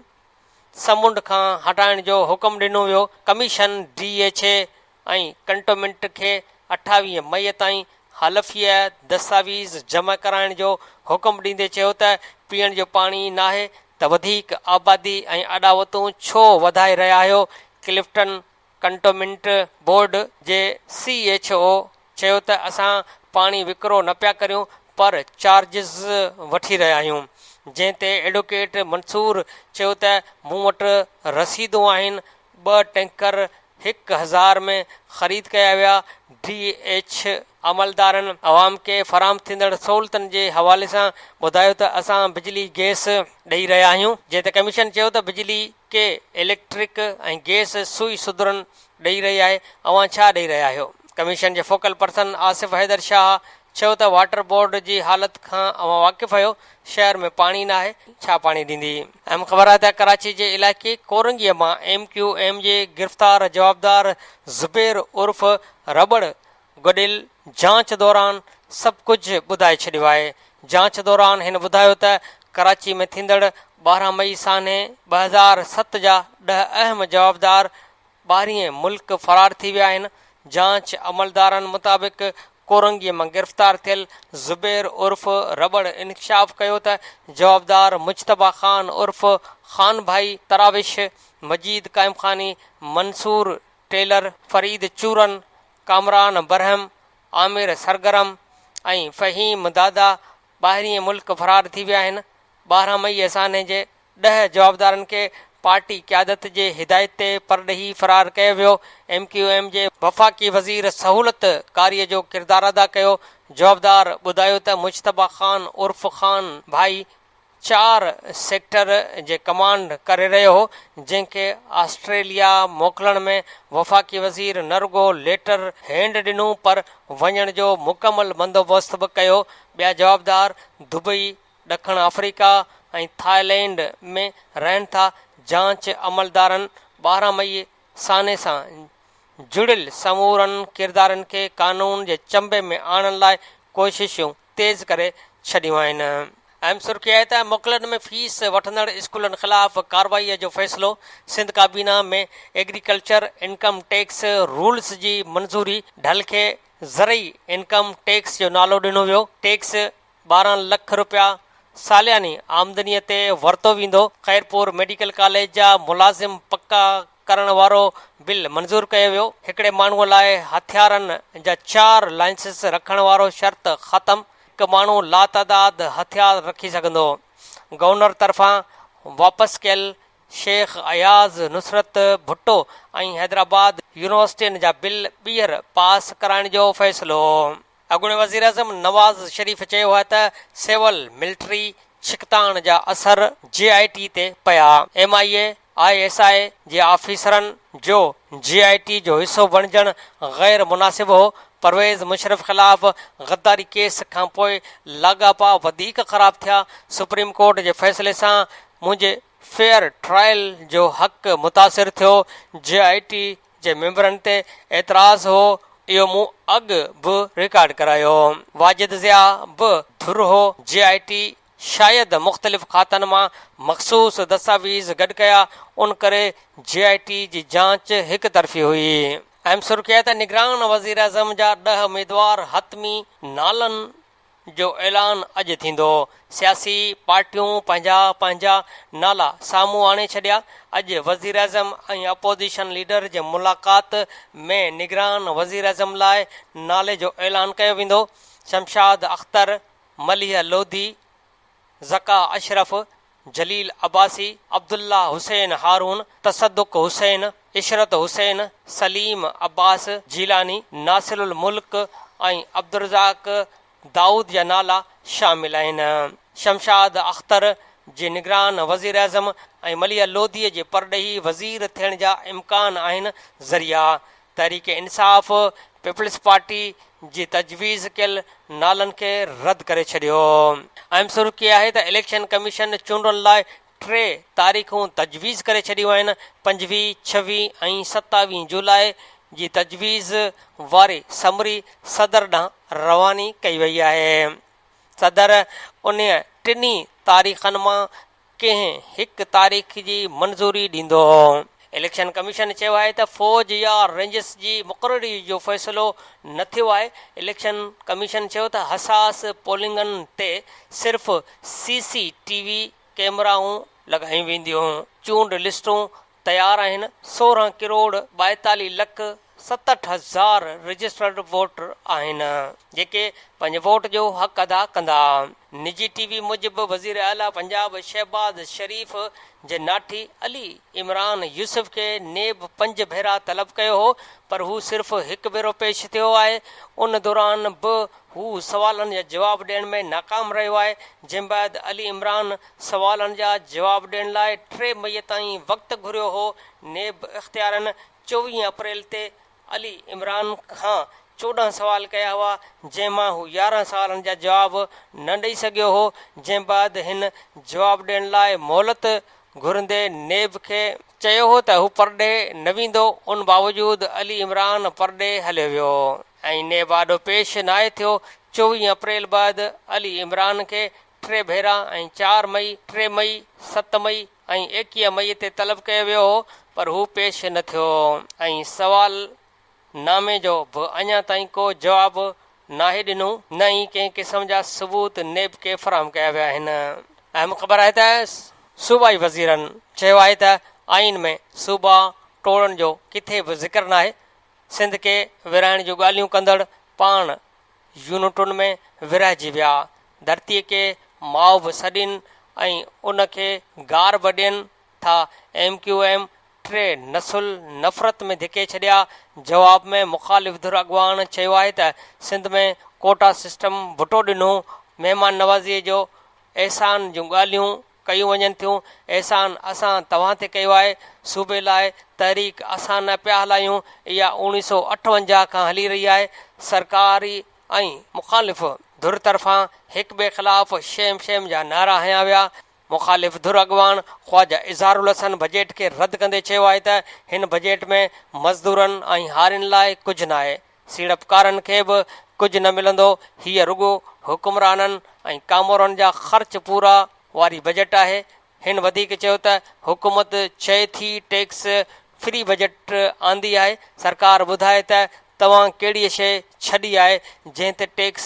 समुंड खां हटाइण जो हुकुम ॾिनो वियो। कमीशन DHA ऐं कंटोनमेंट खे 28 मई ताईं हलफ़िया दस्तावेज़ जमा कराइण जो हुकुम ॾींदे चयो त पीअण जो पाणी नाहे त वधीक आबादी ऐं अॾावतूं छो वधाए रहिया आहियो। क्लिफ्टन कंटोनमेंट बोर्ड जे CHO चयो त असां पाणी विकिरो न पिया करियूं, पर चार्जिस वठी रहिया आहियूं। जंहिं ते एडवोकेट मंसूर चयो त मूं वटि रसीदूं आहिनि। 2 टैंकर 1000 में ख़रीद कया विया। DH अमलदारनि अवाम खे फ़राहम थींदड़ सहूलियतुनि जे हवाले सां ॿुधायो त असां बिजली गैस ॾेई रहिया आहियूं। जंहिं ते कमीशन चयो त बिजली के इलेक्ट्रिक ऐं गैस सुई सुधरनि ॾेई रही आहे। अवां छा ॾेई रहिया आहियो? कमीशन जे फोकल पर्सन आसिफ़ हैदर शाह चयो त वाटर बोर्ड जी हालति खां अवां वाक़िफ़ आहियो। शहर में पाणी न आहे, छा पाणी ॾींदी? अहम ख़बर आहे त कराची जे इलाइक़े कोरंगीअ मां MQM जे गिरफ़्तार जवाबदार ज़ुबैर उर्फ़ रबड़ गॾियल जांच दौरान सभु कुझु ॿुधाए छॾियो आहे। जांच दौरान हिन ॿुधायो त कराची में थींदड़ 12 मई साने 2007 जा 10 अहम जवाबदार ॿाहिरीं मुल्क फ़रार थी विया आहिनि। जांच अमलदारनि मुताबिक़ कोरंगीअ मां गिरफ़्तार थियल ज़ुबैर उर्फ़ रबड़ इंकशाफ़ कयो त जवाबदार मुजतबा ख़ान उर्फ़ ख़ान भाई तराविश, मजीद काइमखानी, मंसूर टेलर, फरीद चूरन, कामरान बरहम, आमिर सरगरम ऐं फ़हीम दादा ॿाहिरीं मुल्क फ़रार थी विया आहिनि। 12 मई साने जे 10 जवाबदारनि खे पार्टी क़यादत जे हिदायत ते परॾेही फ़रार कयो वियो। MQM जे वफ़ाक़ी वज़ीर सहूलत कारीअ जो किरदारु अदा कयो। जवाबदार ॿुधायो त मुजतबा ख़ान उर्फ़ ख़ान भाई 4 सेक्टर जे कमांड करे रहियो हो, जंहिंखे ऑस्ट्रेलिया मोकिलण में वफ़ाक़ी वज़ीर न रुगो लेटर हैंड ॾिनो, पर वञण जो मुकमल बंदोबस्त बि कयो। ॿिया जवाबदार दुबई, ॾखण अफ्रीका ऐं थाईलैंड में रहनि था। जांच अमलदारनि 12 मई साने सां जुड़ियल समूरनि किरदारनि खे कानून जे चंबे में आणण लाइ कोशिशूं तेज़ करे छॾियूं आहिनि। अहम सुर्ख़ी आहे त मोकलनि में फीस वठंदड़ स्कूलनि ख़िलाफ़ कार्रवाईअ जो फ़ैसिलो। सिंध काबीना में एग्रीकल्चर इनकम टैक्स रूल्स जी मंज़ूरी। ढल खे ज़रई इनकम टैक्स जो नालो ॾिनो वियो। टैक्स 12 लख रुपया सालियानी आमदनीअ ते वरितो वेंदो। ख़ैरपुर मेडिकल कॉलेज जा मुलाज़िम पका करण वारो बिल मंज़ूर कयो वियो। हिकिड़े माण्हूअ लाइ हथियारनि जा 4 लाइसेंस रखण वारो शर्त ख़तमु। हिकु माण्हू लातादाद हथियार रखी सघंदो। गवर्नर तरफ़ां वापसि कयल शेख अयाज़ नुसरत भुट्टो ऐं हैदराबाद यूनिवर्सिटियुनि जा बिल ॿीहर पास कराइण जो फ़ैसिलो। अॻूणे वज़ीर आज़म नवाज़ शरीफ़ चयो आहे त सिविल, मिलिट्री छिकताण जा असर JIT ते पिया। MIA ISI जे ऑफिसरनि जो JIT जो हिसो बणजण गैर मुनासिब हो। परवेज़ मुशर्रफ ख़िलाफ़ गद्दारी केस खां पोइ लाॻापा वधीक ख़राब थिया। सुप्रीम कोर्ट जे फ़ैसिले सां मुंहिंजे फेयर ट्रायल जो हक़ मुतासिर थियो। JIT जे मेंबरनि ते एतिराज़ हो। इहो मूं अॻु बि रिकॉर्ड करायो। वाजिद ज़िया बि धुर हो। JIT शायदि मुख़्तलिफ़ खातनि मां मख़सूस दस्तावेज़ गॾु कया, उन करे JIT जी जांच हिक तरफ़ी हुई। अहम सुर्ख़ी आहे त निगरान वज़ीर आज़म जा 10 उम्मीदवार हतमी नालनि जो ऐलान अॼु थींदो। सियासी पार्टियूं पंहिंजा नाला साम्हूं आणे छॾिया। अॼु वज़ीर आज़म ऐं अपोज़िशन लीडर जे मुलाक़ात में निगरान वज़ीर आज़म लाइ नाले जो ऐलान कयो वेंदो। शमशाद अख्तर, मलिह लोधी, ज़का अशरफ, जलील अब्बासी, अब्दुल्ला हुसैन हारून, तसद्दुक़ हुसैन, इशरत हुसैन, सलीम अब्बास जीलानी, नासिरुल मुल्क ऐं अब्दुर्रज़ाक दाऊद जा नाला शामिल आहिनि। शमशाद अख्तर जे निगरान वज़ीर आज़म ऐं मलिह लोधीअ जे परॾेही वज़ीर थियण जा इम्कान आहिनि। ज़रिया तहरीक इंसाफ़ पीपल्स पार्टी जी तजवीज़ कयल नालनि खे रद्द करे छॾियो। अहम सुर्ख़ी आहे त इलेक्शन कमीशन चूंडनि लाइ 3 तारीख़ूं तजवीज़ करे छॾियूं आहिनि। 25, 26 ऐं 27 जुलाई जी तजवीज़ वारी समरी सदर ॾांहुं रवानी कई वई आहे। सदर उन 3 तारीख़नि मां कंहिं हिकु तारीख़ जी मंज़ूरी ॾींदो। इलेक्शन कमीशन चयो आहे त फ़ौज या रेंजर्स जी मुक़ररी जो फ़ैसिलो न थियो आहे। इलेक्शन कमीशन चयो त हसास पोलिंगनि ते सिर्फ़ CCTV कैमराऊं लॻायूं वेंदियूं। चूंड लिस्टूं तयारु आहिनि। 16 करोड़ 42 लख 67,000 रजिस्टर्ड वोटर आहिनि जेके पंहिंजे वोट जो हक़ अदा कंदा। निजी TV मूजिबि वज़ीर आला पंजाब शहबाज़ शरीफ़ जे नाठी अली इमरान यूसुफ खे नेब 5 भेरा तलब कयो हो, पर हू सिर्फ़ हिकु भेरो पेश थियो आहे। उन दौरान बि हू सवालनि जा जवाब ॾियण में नाकाम रहियो आहे। जंहिं बैदि अली इमरान सवालनि जा जवाब ॾियण लाइ 3 मई ताईं वक़्तु घुरियो हो। नेब इख़्तियारनि 24 अप्रैल ते अली इमरान खां 14 सवाल कया हुआ, जंहिं मां हू 11 सवालनि जा जवाब न ॾेई सघियो हो। जंहिं बैदि हिन जवाब ॾियण लाइ मोहलत घुरंदे नेब खे चयो हो त हू परॾे न वेंदो। उन बावजूदि अली इमरान परॾे हलियो वियो ऐं नेब आॾो पेश न आहे थियो। 24 अप्रैल बैदि अली इमरान खे 3 भेरा ऐं 4 मई, 3 मई, 7 मई ऐं 21 मई ते तलब कयो वियो हो, पर हू पेश न थियो ऐं सवाल नामे जो बि अञा ताईं को जवाबु नाहे ॾिनो, न ई कंहिं क़िस्म जा सबूत नेब खे फ़राहम कया विया आहिनि। अहम ख़बर आहे त सूबाई वज़ीरनि चयो आहे त आइन में सूबा टोड़नि जो किथे बि ज़िक्र न आहे। सिंध खे विराइण जूं ॻाल्हियूं कंदड़ पाण यूनिटुनि में विरहाइजी विया। धरतीअ खे माउ बि सॾीनि ऐं उन खे गार बि ॾियनि था। MQM 3 नसुल नफ़रत में धिके छॾिया। जवाब में मुख़ालिफ़ धुर अॻवान चयो आहे त सिंध में कोटा सिस्टम भुटो ॾिनो। महिमान नवाज़ीअ जो अहसान जूं ॻाल्हियूं कयूं वञनि थियूं। अहसान असां तव्हां ते कयो आहे। सूबे लाइ तहरीक असां न पिया हलायूं। इहा 1958 खां हली रही आहे। सरकारी ऐं मुख़ालिफ़ धुर तरफ़ां हिक ॿिए ख़िलाफ़ शेम जा नारा हया विया। मुख़ालिफ़ धुर अॻवान ख़्वाजा इज़हारुल हसन बजट खे रद्द कंदे चयो आहे त हिन बजट में मज़दूरनि ऐं हारियुनि लाइ कुझु न आहे। सीड़पकारनि खे बि कुझु न मिलंदो। हीअ रुॻो हुकुमराननि ऐं कामोरनि जा ख़र्च पूरा वारी बजट आहे। हिन वधीक चयो त हुकूमत चए थी टैक्स फ्री बजट आंदी आहे। सरकार ॿुधाए त तव्हां कहिड़ी शइ छॾी आहे जंहिं ते टैक्स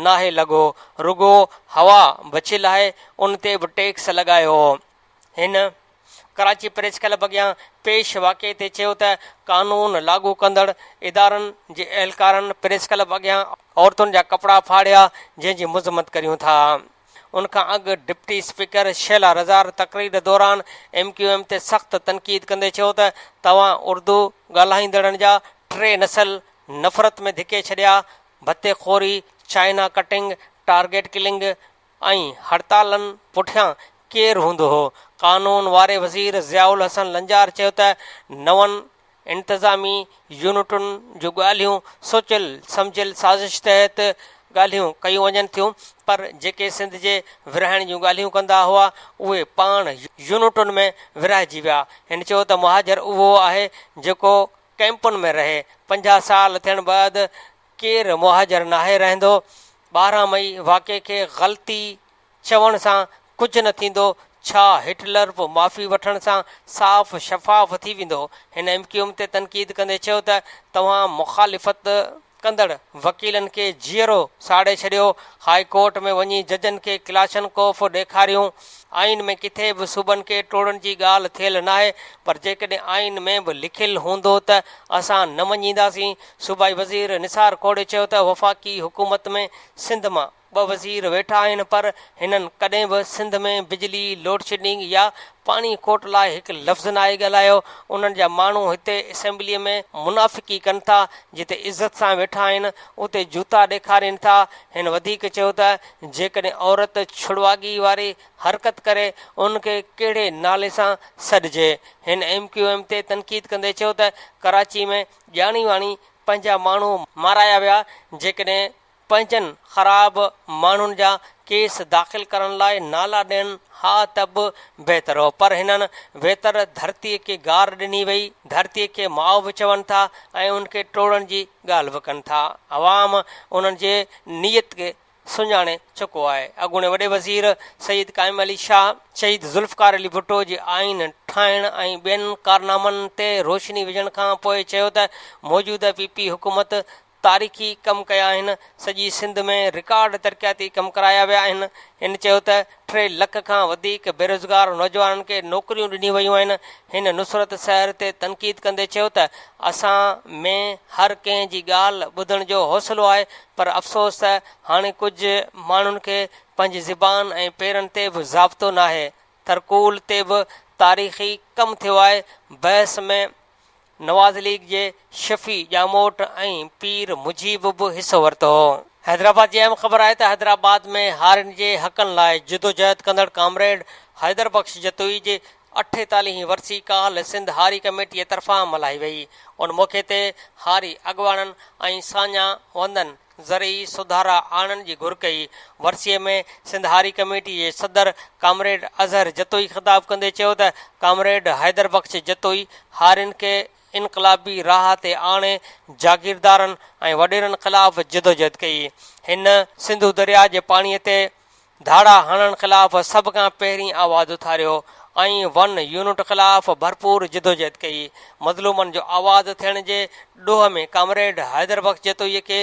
नाहे लॻो, रुॻो हवा बचियल आहे उन ते बि टैक्स लॻायो। हिन कराची प्रेस क्लब अॻियां पेश वाक़े ते चयो त कानून लागू कंदड़ इदारनि जे अहलकारनि प्रेस क्लब अॻियां औरतुनि जा कपिड़ा फाड़िया जंहिंजी मज़म्मत करियूं था। उनखां अॻु डिप्टी स्पीकर शैला रज़ार तक़रीर दौरान MQM ते सख़्तु तनक़ीद कंदे चयो त तव्हां उर्दू ॻाल्हाईंदड़नि जा 3 नसल नफ़रत में धिके छॾिया। भत्तेखोरी, चाइना कटिंग, टारगेट किलिंग, ऐं हड़तालनि पुठियां केरु हूंदो हो। कानून वारे वज़ीर ज़ियाउल हसन लंजार चयो त नवनि इंतिज़ामी यूनिटुनि जूं ॻाल्हियूं सोचियल सम्झियल साज़िश तहत ॻाल्हियूं कयूं वञनि थियूं, पर जेके सिंध जे विरहाइण जूं ॻाल्हियूं कंदा हुआ उहे पाण यूनिटुनि में विरहाइजी विया। हिन चयो त मुहाजिर उहो आहे जेको कैंपुनि में रहे। 50 साल थियण बैदि केरु मुहाजिर नाहे रहंदो। 12 मई वाक़े खे ग़लती चवण सां कुझु न थींदो। छा हिटलर बि माफ़ी वठण सां साफ़ शफ़ाफ़ थी वेंदो। हिन MQM ते तनक़ीद कंदे चयो त तव्हां मुख़ालिफ़त कंदड़ वकीलनि खे जीअरो साड़े छॾियो। हाई कोर्ट में वञी जजनि खे क्लाशनकोफ ॾेखारियूं। आइन में किथे बि सूबनि खे टोड़ण जी ॻाल्हि थियल नाहे, पर जेकॾहिं आइन में बि लिखियलु हूंदो त असां न मञींदासीं। सूबाई वज़ीर निसार कोड़े चयो त वफ़ाक़ी हुकूमत में सिंध मां 2 वज़ीर वेठा आहिनि, पर हिननि कॾहिं बि सिंध में बिजली लोडशेडिंग या पाणी कोट लाइ हिकु लफ़्ज़ नाहे ॻाल्हायो। उन्हनि जा माण्हू हिते असेंबलीअ में मुनाफ़िकी कनि था। जिते इज़त सां वेठा आहिनि उते जूता ॾेखारीनि था। हिन वधीक चयो त जेकॾहिं औरत छुड़वागी वारी हरकत करे उनखे कहिड़े नाले सां सॾिजे। हिन MQM ते तनक़ीद कंदे चयो त कराची में ॼाणी वाणी पंहिंजा माण्हू माराया विया। जेकॾहिं पंहिंजनि ख़राब माण्हुनि जा केस दाख़िल करण लाइ नाला ॾियनि हा त बि बहितर हो, पर हिननि बहितर धरतीअ खे गार ॾिनी वई। धरतीअ खे माउ बि चवनि था ऐं उनखे टोड़ण जी ॻाल्हि बि कनि था। अवाम उन्हनि जे नियत खे सुञाणे चुको आहे। अॻूणे वॾे वज़ीर सईद क़ाइम अली शाह शहीद ज़ुल्फ़कार अली भुट्टो जी आइन ठाहिण ऐं ॿियनि कारनामनि ते रोशनी विझण खां पोइ चयो त मौजूदा PP हुकूमत तारीख़ी कम कया आहिनि। सॼी सिंध में रिकॉर्ड तरक़ियाती कम कराया विया आहिनि। हिन चयो त 3 लख खां वधीक बेरोज़गार नौजवाननि खे नौकरियूं ॾिनियूं वयूं आहिनि। हिन नुसरत शहर ते तनक़ीद कंदे चयो त असां में हर कंहिं जी ॻाल्हि ॿुधण जो हौसलो आहे, पर अफ़सोस त हाणे कुझु माण्हुनि खे पंहिंजी ज़बान ऐं पेरनि ते बि ज़ाब्तो नाहे। तरकूल ते बि तारीख़ी कमु थियो आहे। बहस में नवाज़ लीग जे शफ़ी ॼामोट ऐं पीर मुजीब बि हिसो वरितो हो। हैदराबाद जी अहम ख़बर आहे त हैदराबाद में हारियुनि जे हक़नि लाइ जिदोजहद कंदड़ कामरेड हैदर बख़्श जतोई जे 48वीं वरसी काल्ह सिंध हारी कमेटीअ तरफ़ां मल्हाई वई। उन मौक़े ते हारी अॻवाननि ऐं साञा वंदनि ज़रई सुधारा आणण जी घुर कई। वरसीअ में सिंध हारी कमेटी जे सदर कामरेड अज़हर जतोई ख़िताब कंदे चयो त कामरेड हैदर बख़्श जतोई हारियुनि खे इनक़लाबी राह ते आणे जागीरदारनि ऐं वॾेरनि ख़िलाफ़ जिदोजहद कई। हिन सिंधु दरिया जे पाणीअ ते धाड़ा हणण ख़िलाफ़ सभ खां पहिरीं आवाज़ उथारियो ऐं 1 यूनिट ख़िलाफ़ भरपूर जिदोजहद कई। मज़लूमनि जो आवाज़ थियण जे ॾोह में कामरेड हैदर बख़्श जतोईअ खे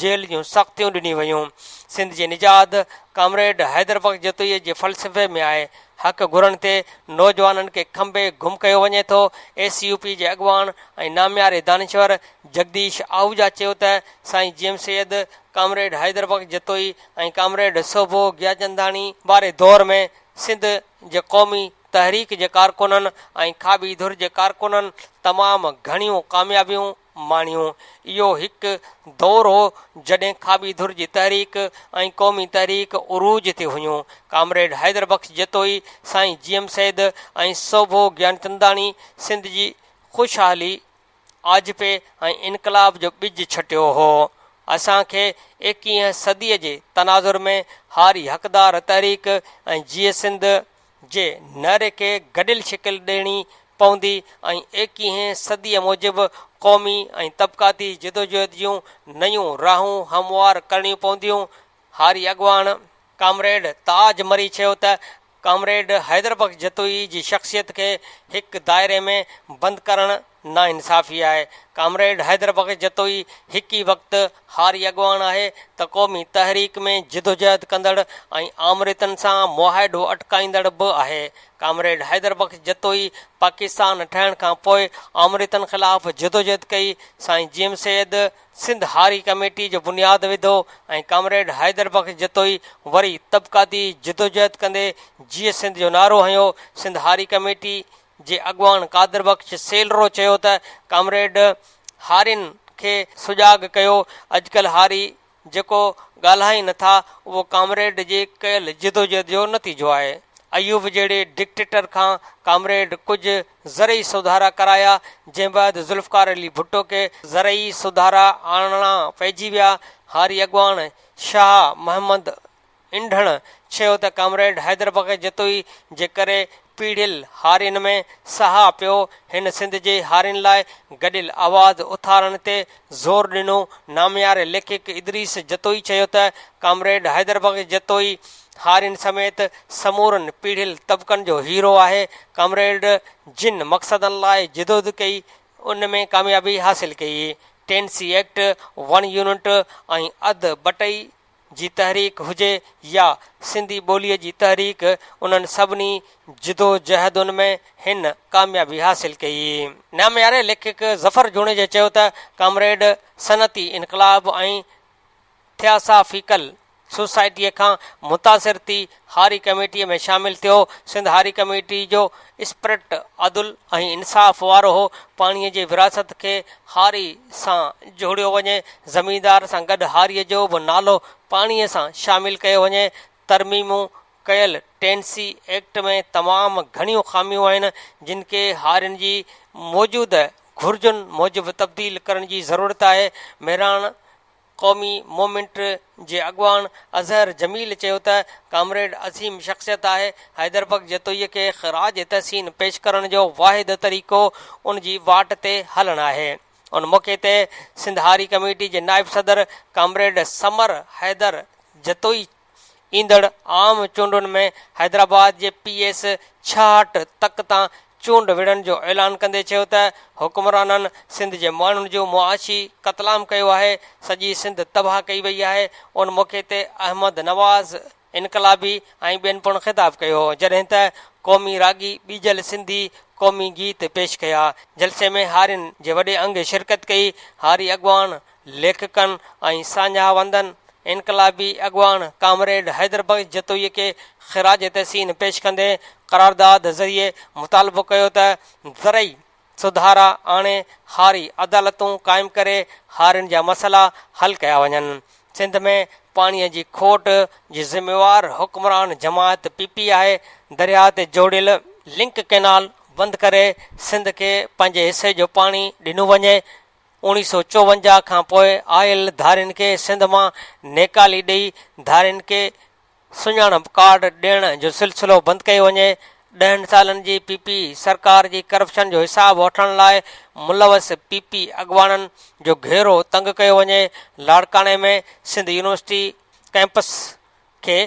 जेल जूं सख़्तियूं ॾिनियूं वयूं। सिंध जी निजात कामरेड हैदर बख़्श जतोईअ जे फ़लसफ़े में आहे। हक़ घुरण ते नौजवाननि खे खंभे गुम कयो वञे थो। ACUP जे अॻवान ऐं नाम्यारे दानिश्वर जगदीश आहूजा चयो त साईं GM सैयद कामरेड हैदर बख़्श जतोई ऐं कामरेड सोभो ग्याचंदाणी वारे दौर में सिंध जे क़ौमी तहरीक जे कारकुननि ऐं खाॿी धुर जे कारकुननि तमामु घणियूं कामयाबियूं माणियूं। इहो हिकु दौर हो जॾहिं खाॿी धुर जी तहरीक ऐं क़ौमी तहरीक उरूज ते हुयूं। कामरेड हैदर बख़्श जतोई साईं GM सैयद ऐं सोभो ज्ञानचंदाणी सिंध जी ख़ुशहाली आजपे ऐं इनक़लाब जो ॿिज छटियो हो। असांखे 21 सदीअ जे तनाज़ुर में हारी हक़दार तहरीक ऐं GS सिंध जे नारे खे गॾियल शिकिल ॾियणी पवंदी ऐं 21 सदीअ मूजिबि क़ौमी ऐं तबक़ाती जिदोजहद जूं नयूं राहूं हमवार करणियूं पवंदियूं। हारी अॻवान कामरेड ताज मरी चयो त कामरेड हैदर बख़्श जतोई जी शख़्सियत खे हिकु दायरे में बंदि करणु नाइंसाफ़ी आहे। कामरेड हैदर बख़्श जतोई हिकु ई वक़्तु हारी अॻवान आहे त क़ौमी तहरीक में जिदोजहद कंदड़ ऐं आमरितनि सां मुआहिदो अटकाईंदड़ बि आहे। कामरेड हैदर बख़्श जतोई पाकिस्तान ठहण खां पोइ आमरितनि ख़िलाफ़ जिदोजहद कई। साईं GM सैयद सिंध हारी कमेटी जो बुनियादु विधो ऐं कामरेड हैदर बख़्श जतोई वरी तबक़ाती जिदोजहद कंदे GS सिंध जो नारो हंयो। सिंध हारी कमेटी जे अॻवान कादर बख़्श सेलरो चयो त कामरेड हारियुनि खे सुजाॻ कयो। अॼुकल्ह हारी जेको ॻाल्हाई नथा उहो कामरेड जे कयल जिदोजहद जो नतीजो आहे। अयूब जहिड़े डिक्टेटर खां कामरेड कुझु ज़रई सुधारा कराया, जंहिं बैदि ज़ुल्फ़कार अली भुट्टो खे ज़रई सुधारा आणणा पइजी विया। हारी अॻवान शाह मोहम्मद इंढण चयो त कामरेड हैदर बग़ जतोई जे करे पीढ़ियल हारियुनि में साह पियो। हिन सिंध जे हारियुनि लाइ गॾियल आवाज़ उथारण ते ज़ोर ॾिनो। नामियारे लेखक इदरीस जतोई चयो त कामरेड हैदर बग़ जतोई हारियुनि समेत समूरनि पीढ़ियल तबिकनि जो हीरो आहे। कामरेड जिन मक़सदनि लाइ जिदोद कई उन में कामयाबी हासिल कई। टेनेसी एक्ट, 1 यूनिट ऐं अधु बटई जी तहरीक हुजे या सिंधी ॿोलीअ जी तहरीक, उन्हनि सभिनी जिदोजहदुनि में हिन कामयाबी हासिल कई। नामियारे लेखक ज़फ़र जुणेजा चयो त कामरेड सनती इनक़लाब ऐं थियासाफ़िकल सोसाइटीअ खां मुतासिर थी हारी कमेटीअ में शामिल थियो। सिंध हारी कमेटी जो स्पिरिट अदुल ऐं इंसाफ़ वारो हो। पाणीअ जी विरासत खे हारी सां जोड़ियो वञे। ज़मींदार सां गॾु हारीअ जो बि नालो पाणीअ सां शामिल कयो वञे। तरमीमूं कयल टेनेसी एक्ट में तमामु घणियूं ख़ामियूं आहिनि जिन खे हारियुनि जी मौजूद घुर्जुनि मूजिबि तब्दील करण जी ज़रूरत आहे। मेहरान क़ौमी मूवमेंट जे अॻवान अज़हर जमील चयो त कामरेड अज़ीम शख़्सियत आहे। हैदर बग़ जतोईअ खे ख़राज तहसीन पेश करण जो वाहिद तरीक़ो उन जी वाट ते हलणु आहे। उन मौक़े ते सिंध हारी कमेटी जे नाइब सदर कामरेड समर हैदर जतोई ईंदड़ आम चूंडुनि में हैदराबाद जे PS 66 तक तां चूंड विढ़ण जो ऐलान कंदे चयो त हुकुमराननि सिंध जे माण्हुनि जो मुआशी क़तलाम कयो आहे। सॼी सिंध तबाह कई वई आहे। उन मौक़े ते अहमद नवाज़ इनक़लाबी ऐं ॿियनि पिणु ख़िताब कयो, जॾहिं त क़ौमी रागी ॿीजल सिंधी क़ौमी गीत पेश कया। जलसे में हारियुनि जे वॾे अंग शिरकत कई। हारी अॻवान लेखकनि ऐं साझावंदनि इनक़लाबी अॻवान कामरेड हैदर बग़ जतोईअ खे ख़िराज तहसीन पेश कंदे क़रारदाद ज़रिए मुतालबो कयो त ज़रई सुधारा आणे हारी अदालतूं क़ाइमु करे हारियुनि जा मसइला हल कया वञनि। सिंध में पाणीअ जी खोट जी ज़िम्मेवार हुकुमरान जमात PP आहे। दरिया ते जोड़ियल लिंक कैनाल बंदि करे सिंध खे पंहिंजे हिसे जो पाणी ॾिनो वञे। 1954 खां पोइ आयल धारियुनि खे सिंध मां नेकाली ॾेई धारियुनि खे सुञाणप कार्ड ॾियण जो सिलसिलो बंदि कयो वञे। 10 सालनि जी PP सरकार जी करप्शन जो हिसाब वठण लाइ मुलवस PP अॻवाननि जो घेरो तंग कयो वञे। लाड़काणे में सिंध यूनिवर्सिटी कैंपस खे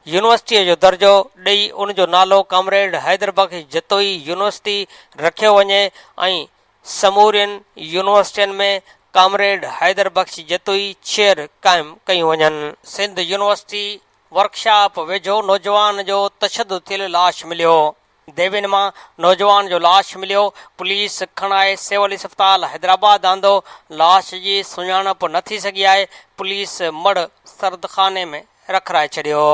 यूनिवर्सिटीअ जो दर्जो ॾेई उन जो नालो कामरेड हैदर बग़ जतोई यूनिवर्सिटी रखियो वञे ऐं समूरियुनि यूनिवर्सिटियुनि में कामरेड हैदर बख़्श जतोई चेयर क़ाइमु कयूं वञनि। सिंध यूनिवर्सिटी वर्कशॉप वेझो नौजवान जो तशदुद थियल लाश मिलियो। देविन मां नौजवान जो लाश मिलियो। पुलिस खणाए सिविल अस्पताल हैदराबाद आंदो। लाश जी सुञाणप न थी सघी आहे। पुलिस मड़ सरदखाने में रखाए छॾियो।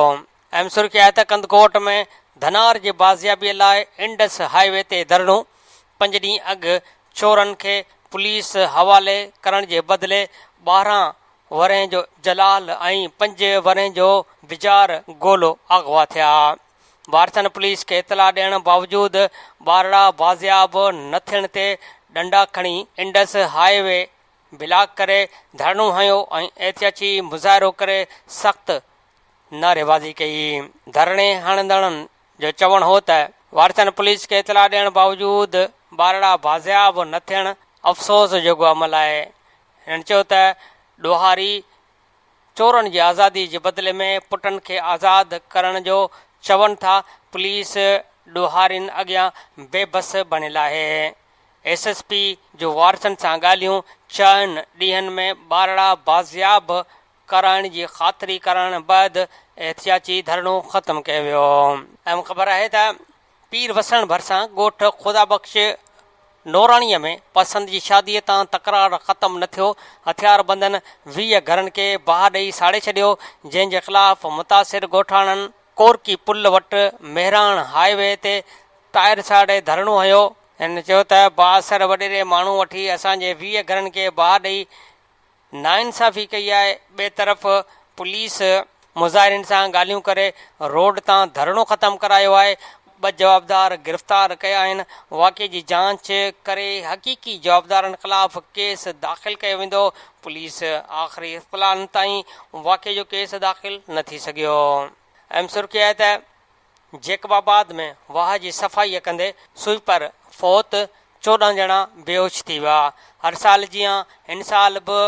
अहम सुर्ख़ी आहे त कंदकोट में धनार जे बाज़ियाबीअ लाइ इंडस हाईवे ते धरणो। 5 ॾींहं अॻु चोरनि खे पुलिस हवाले करण जे बदिले 12 वरहें जो जलाल ऐं 5 वरहें जो बिजार गोलो अगवा थिया। वारसनि पुलिस खे इतला ॾियण बावजूदि ॿारड़ा बाज़ियाब न थियण ते डंडा खणी इंडस हाईवे ब्लॉक करे धरणो हयो ऐं एहतियाती मुज़ाहिरो करे सख़्त नारेबाज़ी कई। धरणे हणंदड़नि जो चवणु हो त वारसनि पुलिस खे इतला ॾियण बावजूदि ॿारड़ा बाज़ियाब न थियण अफ़सोस जोॻो अमल आहे। हिन चयो त ॾोहारी चोरनि जी आज़ादी जे बदिले में पुटनि खे आज़ादु करण जो चवनि था। पुलिस ॾोहारियुनि अॻियां बेबस बणियल आहे। SSP जो वारसनि सां ॻाल्हियूं 4 ॾींहंनि में ॿारड़ा बाज़ियाब कराइण जी ख़ातिरी करण बैदि एहतियाती धरणो ख़तमु कयो वियो। अहम ख़बर आहे त पीर वसण भरिसां ॻोठ ख़ुदा बख़्श नौराणीअ में पसंदि जी शादीअ तां तकरार ख़तमु न थियो। हथियार बंदनि 20 घरनि खे बाहि ॾेई साड़े छॾियो, जंहिंजे ख़िलाफ़ मुतासिर ॻोठाणनि कोरकी पुल वटि मेहरान हाईवे ते टायर साड़े धरणो हयो। हिन चयो त 62 वॾेरे माण्हू वठी असांजे 20 घरनि खे बाहि ॾेई नाइंसाफ़ी कई आहे। ॿिए तरफ़ पुलिस मुज़ाहिरनि सां ॻाल्हियूं करे रोड तां धरणो ख़तमु करायो आहे। 2 जवाबदार गिरफ़्तार कया आहिनि। वाक़े जी जांच करे हक़ीक़ी जवाबदारनि ख़िलाफ़ केस दाख़िल कयो वेंदो। पुलिस आख़िरी इत्तलाउनि ताईं वाक़े जो केस दाख़िल न थी सघियो। अहम सुर्ख़ी आहे त जेकबाबाद में वाह जी सफ़ाई कंदे स्वीपर फौत, 14 ॼणा बेहोश थी विया। हर साल जीअं हिन साल बि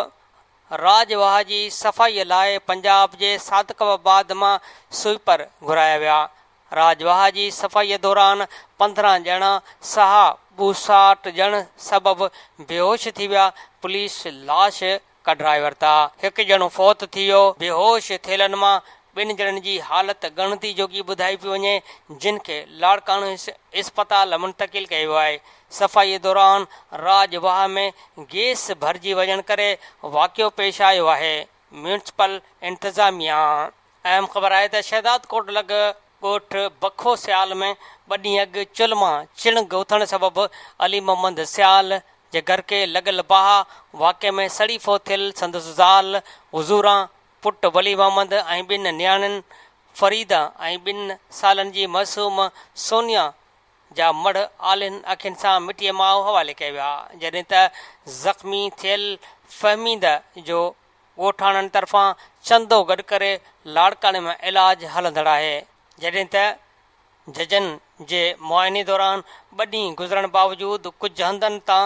राजवाह जी सफ़ाईअ लाइ पंजाब जे सादिक़ाबाद मां स्वीपर घुराया विया। राजवाह जी सफ़ाईअ दौरान 15 ॼणा साह ॿूसाट ॼण सबबि बेहोश थी विया। पुलिस लाश कढाए वरिता। हिकु ॼणो फौत थी वियो। बेहोश थियलनि मां 2 ॼणनि जी हालत ॻणती जोगी ॿुधाई पई वञे, जिन खे लाड़काणो इस्पताल मुंतक़िल कयो वियो आहे। सफ़ाईअ दौरान राजवाह में गैस भरिजी वञण करे वाक़ियो पेश आयो आहे। म्यूनिसिपल इंतिज़ामिया। अहम ख़बर आहे त शहदाद कोट लॻ ॻोठ बखो सियाल में 2 ॾींहं अॻु चुल्ह मां चिणग उथण सबबि अली मोहम्मद सियाल जे घर के लॻल बाहि वाक़े में सड़ी फोत थियल संदसि ज़ाल हुज़ूरा, पुटु वली मोहम्मद ऐं 2 नियाणियुनि फरीदा ऐं 2 सालनि जी मासूम सोनिया जा मड़ आलिन अखियुनि सां मिटीअ मां हवाले कया विया। जॾहिं त ज़ख़्मी थियल फ़हमीद जो ॻोठाणनि तरफ़ां चंदो गॾु करे लाड़काणे में इलाज हलंदड़ आहे। जॾहिं त जजनि जे मुआइने दौरान 2 ॾींहं गुज़रण बावजूदि कुझु हंधनि तां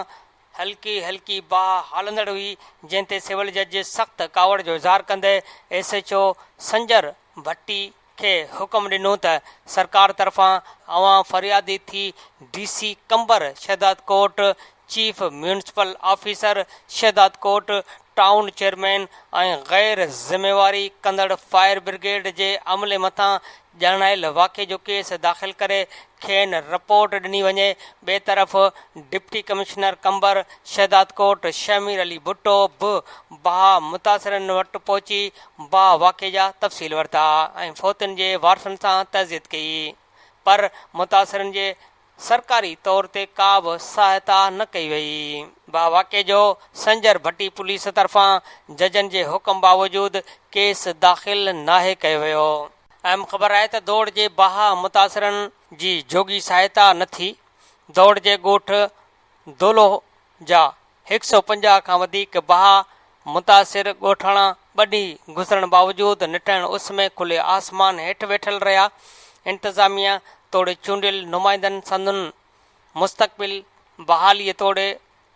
हल्की बाहि हलंदड़ हुई, जंहिं ते सिविल जज सख़्त कावड़ जो इज़हार कंदे SHO संजर भट्टी खे हुकुम ॾिनो त सरकार तरफ़ां अवां फ़रियादी थी DC कंबर शहदाद कोट, चीफ म्यूनिसिपल ऑफिसर शहदाद कोट, टाउन चेयरमैन ऐं गैर ज़िम्मेवारी कंदड़ फायर ब्रिगेड जे अमले मथां ॼाणायल वाक़े जो केस दाख़िल करे खेनि रिपोर्ट ॾिनी वञे। ॿिए तरफ़ डिप्टी कमिश्नर कंबर शहदाद कोट शमीर अली भुट्टो बि बाहि मुतासिरनि वटि पहुची बाहि वाक़े जा तफ़सील वरिता ऐं फौतनि जे वारसनि सां तज़ियत कई, पर मुतासिरनि जे सरकारी तौर ते का बि सहायता न कई वई। बाहि वाक़े जो संजर भट्टी पुलिस तरफ़ां जजनि जे हुकुम बावजूदि केस दाख़िल नाहे कयो वियो। अहम ख़बर आहे त दौड़ जे बाहि मुतासिरनि जी जोगी सहायता न थी। दौड़ जे ॻोठ दोलो जा 150 खां वधीक बाहि मुतासिर ॻोठाणा 2 ॾींहं गुज़रण बावजूदि निटण उस में खुले आसमान हेठि वेठल रहिया। इंतिज़ामिया तोड़े चूंडियल नुमाइंदनि संदनि मुस्तक़बिल बहालीअ तोड़े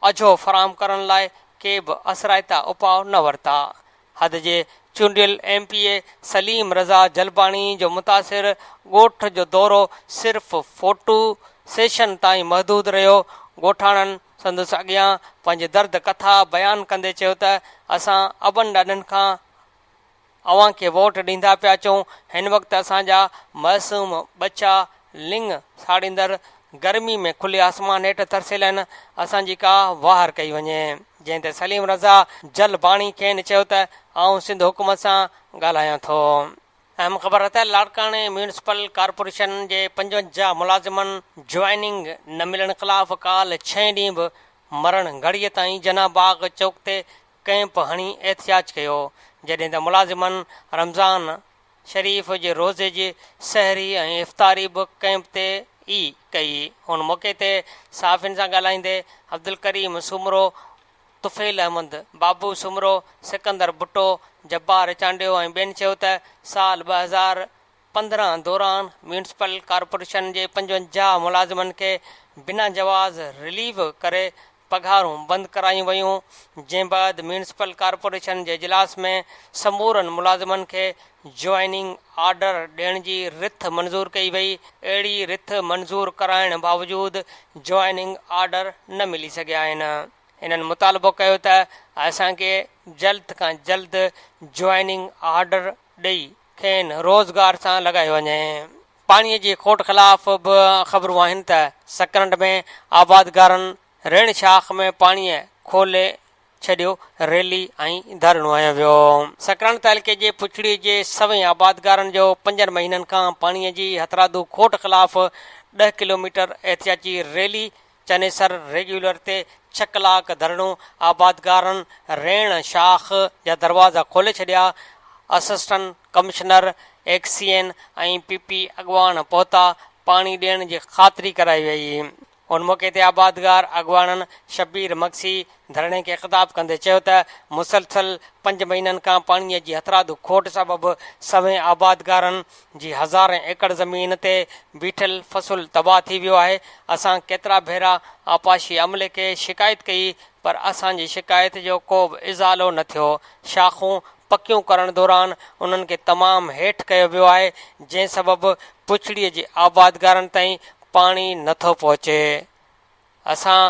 अझो फ़राहम करण लाइ के बि असराइता उपाउ न वरिता। हद जे चूंडियल MPA सलीम रज़ा जलबाणी जो मुतासिर ॻोठ जो दौरो सिर्फ़ फोटो सेशन ताईं महदूद रहियो। ॻोठाणनि संदसि अॻियां पंहिंजे दर्द कथा बयानु कंदे चयो त असां अबनि ॾाॾनि खां अव्हां खे वोट ॾींदा पिया अचूं। हिन वक़्तु असांजा मासूम बचा लिंग साड़ींदड़ गर्मी में खुले आसमान हेठि तरसियल आहिनि। असांजी का वाहर कई वञे। जंहिं ते सलीम रज़ा जलबाणी खेनि चयो त आउं सिंध हुकूमत सां ॻाल्हायां थो। अहम ख़बर आहे त लाड़काणे म्यूनिसिपल कॉर्पोरेशन जे 55 मुलाज़िमनि ज्वाइनिंग न मिलण ख़िलाफ़ काल्ह 6 ॾींहं बि मरण घड़ीअ ताईं जनाबाग चौक ते कैंप हणी एहतिजाज कयो। जॾहिं त मुलाज़िमनि रमज़ान शरीफ़ जे रोज़े जी सहरी ऐं इफ़्तारी बि कैंप ते ई कई। हुन मौक़े ते सहाफ़ियुनि सां ॻाल्हाईंदे अब्दुल करीम सुमरो, तुफ़ैल अहमद, बाबू सुमरो, सिकंदर भुट्टो, जब्बार चांडियो ऐं ॿियनि चयो त साल 2015 दौरान म्यूनिसिपल कॉर्पोरेशन जे 55 मुलाज़िमनि खे बिना जवाज़ रिलीव करे पघारूं बंदि करायूं वयूं। जंहिं बैदि म्यूनिसिपल कॉर्पोरेशन जे इजलास में समूरनि मुलाज़िमनि खे ज्वाइनिंग ऑर्डर ॾियण जी रिथ मंज़ूर कई वई। अहिड़ी रिथ मंज़ूर कराइण बावजूदि ज्वाइनिंग ऑर्डर न मिली सघिया आहिनि। इन्हनि मुतालबो कयो त असांखे जल्द खां जल्द ज्वाइनिंग ऑर्डर ॾेई खेनि रोज़गार सां लॻायो वञे। पाणीअ जी खोट ख़िलाफ़ बि ख़बरूं आहिनि त सकरंड में आबादगारनि ऋण शाख में पाणीअ खोले छॾियो, रैली ऐं धरणो हयो वियो। सकरंड तहलके जे पुछड़ी जे सवें आबादगारनि जो 5 महीननि खां पाणीअ जी हथरादू खोट ख़िलाफ़ 10 किलोमीटर एहतियाती रैली चनेसर रेगुलर ते 6 कलाक धरणो आबादगारनि रेण शाख जा दरवाज़ा खोले छॾिया। असिस्टेंट कमिश्नर एक्सीएन ऐं पीपी अॻवान पहुता। पाणी ॾियण जी ख़ातिरी कराई वई। उन मौक़े ते आबादगार अॻवाननि शबीर मक्सी धरणे खे ख़िताब कंदे चयो त मुसलसल 5 महीननि खां पाणीअ जी हथरादू खोट सबबि सभई आबादगारनि जी हज़ारें एकड़ ज़मीन ते बीठल फ़सुल तबाह थी वियो आहे। असां केतिरा भेरा आपाशी अमले खे शिकायत कई पर असांजी शिकायत जो को बि इज़ालो न थियो। शाखूं पकियूं करण दौरान उन्हनि खे तमामु हेठि कयो वियो आहे, जंहिं सबबि पुछड़ीअ जे आबादगारनि ताईं पाणी नथो पहुचे। असां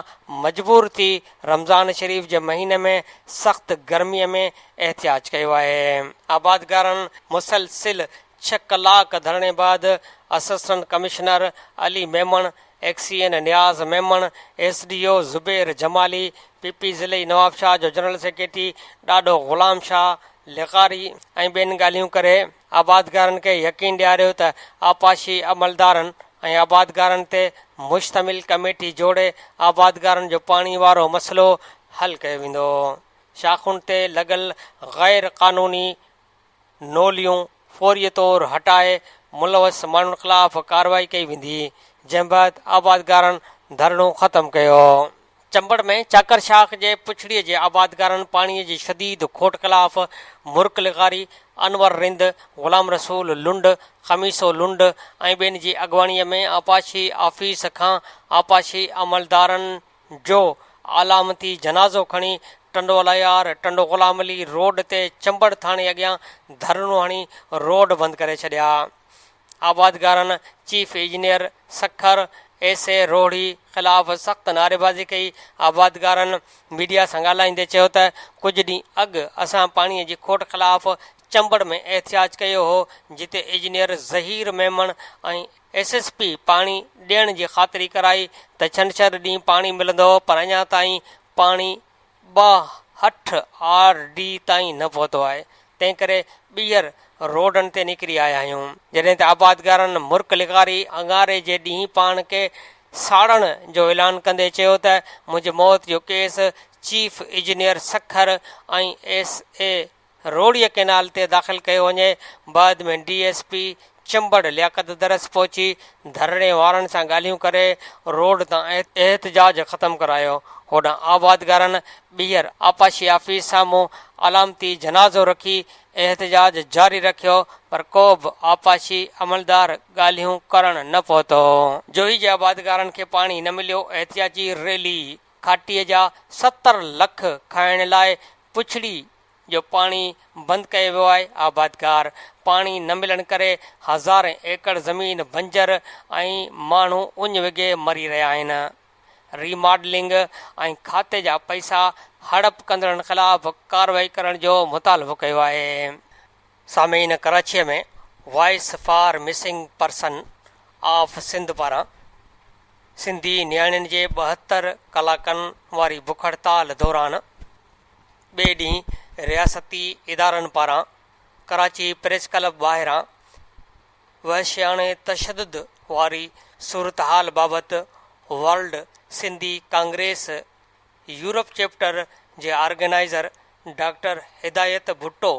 मजबूर थी रमज़ान शरीफ़ जे महीने में सख़्त गर्मीअ में एहतियाज कयो आहे। आबादगारनि मुसलसिल 6 कलाक धरणे बाद assistant commissioner Ali Memon, XEN Niaz Memon, SDO Zubair Jamali, PP ज़िले नवाबशाह जो जनरल सेक्रेटरी ॾाढो ग़ुलाम शाह लिगारी ऐं ॿियनि ॻाल्हियूं करे आबादगारनि खे यकीन ॾियारियो त आपाशी अमलदारनि ऐं आबादगारनि ते मुश्तमिल कमेटी जोड़े आबादगारनि जो पाणी वारो मसइलो हल कयो वेंदो। शाखुनि ते लॻल ग़ैर क़ानूनी नोलियूं फौरी तौरु हटाए मुलवस माण्हुनि ख़िलाफ़ कार्रवाई कई वेंदी, जंहिं बैदि आबादगारनि धरणो ख़तमु कयो। चंबड़ में चाकर शाख जे पुछड़ीअ जे आबादगारनि पाणीअ जी शदीद खोट ख़िलाफ़ मुर्क लिगारी, अनवर रिंद, ग़ुलाम रसूल लुंड, ख़मीसो लुंड ऐं ॿियनि जी अॻवाणीअ में आपाशी आफ़ीस खां आपाशी अमलदारनि जो आलामती जनाज़ो खणी टंडोलायार टंडो ग़ुलाम अली रोड ते चंबड़ थाणे अॻियां धरणो हणी रोड बंदि करे छॾिया। आबादगारनि chief engineer Sukkur S A Rohri ख़िलाफ़ सख़्त नारेबाज़ी कई। आबादगारनि मीडिया सां ॻाल्हाईंदे चयो त कुझु ॾींहं अॻु असां पाणीअ जी खोट ख़िलाफ़ चंबड़ में एहतियाज कयो हो, जिते इंजीनियर ज़हीर मेमन ऐं एसएसपी पाणी ॾियण जी ख़ातिरी कराई त छंछरु ॾींहुं पाणी मिलंदो, पर अञा ताईं पाणी 62 RD ताईं न पहुतो आहे। तंहिं करे ॿीहर रोडनि ते निकिरी आया आहियूं। जॾहिं त आबादगारनि मुर्क लिगारी अंगारे जे ॾींहुं पाण खे साड़ण जो ऐलान कंदे चयो त मुंहिंजी मौत जो केस चीफ इंजीनियर सखर ऐं SA रोड़ीअ केनाल ते दाख़िल कयो वञे। बाद में DSP चंबड़ लियाकत दरस पहुची धरणे वारनि सां ॻाल्हियूं करे रोड तां एहतजाज ख़तमु करायो। होॾां आबादगारनि ॿीहर आपाशी आफ़ीस साम्हूं अलामती जनाज़ो रखी एहतजाज जारी रखियो, पर को बि आपाशी अमलदार ॻाल्हियूं करण न पहुतो। जोही जे आबादगारनि खे पाणी न मिलियो। एहतियाजी रैली खाटीअ जा 70 लख खाइण लाइ पुछड़ी जो पाणी बंदि कयो वियो आहे। आबादगार पाणी न मिलण करे हज़ारें एकड़ ज़मीन बंजर ऐं माण्हू उञ विघे मरी रहिया आहिनि। रीमॉडलिंग ऐं खाते जा पैसा हड़प कंदड़नि ख़िलाफ़ कार्रवाई करण जो मुतालबो कयो आहे। सामीन, कराचीअ में voice for missing person of Sindh पारां सिंधी नियाणियुनि जे 72 कलाकनि वारी बुख हड़ताल दौरान ॿिए ॾींहुं रियासती इदारनि पारां कराची प्रेस क्लब ॿाहिरां वहशियाणे तशदुद वारी सूरत हाल बाबति world Sindhi congress Europe chapter जे organiser doctor Hidayat Bhutto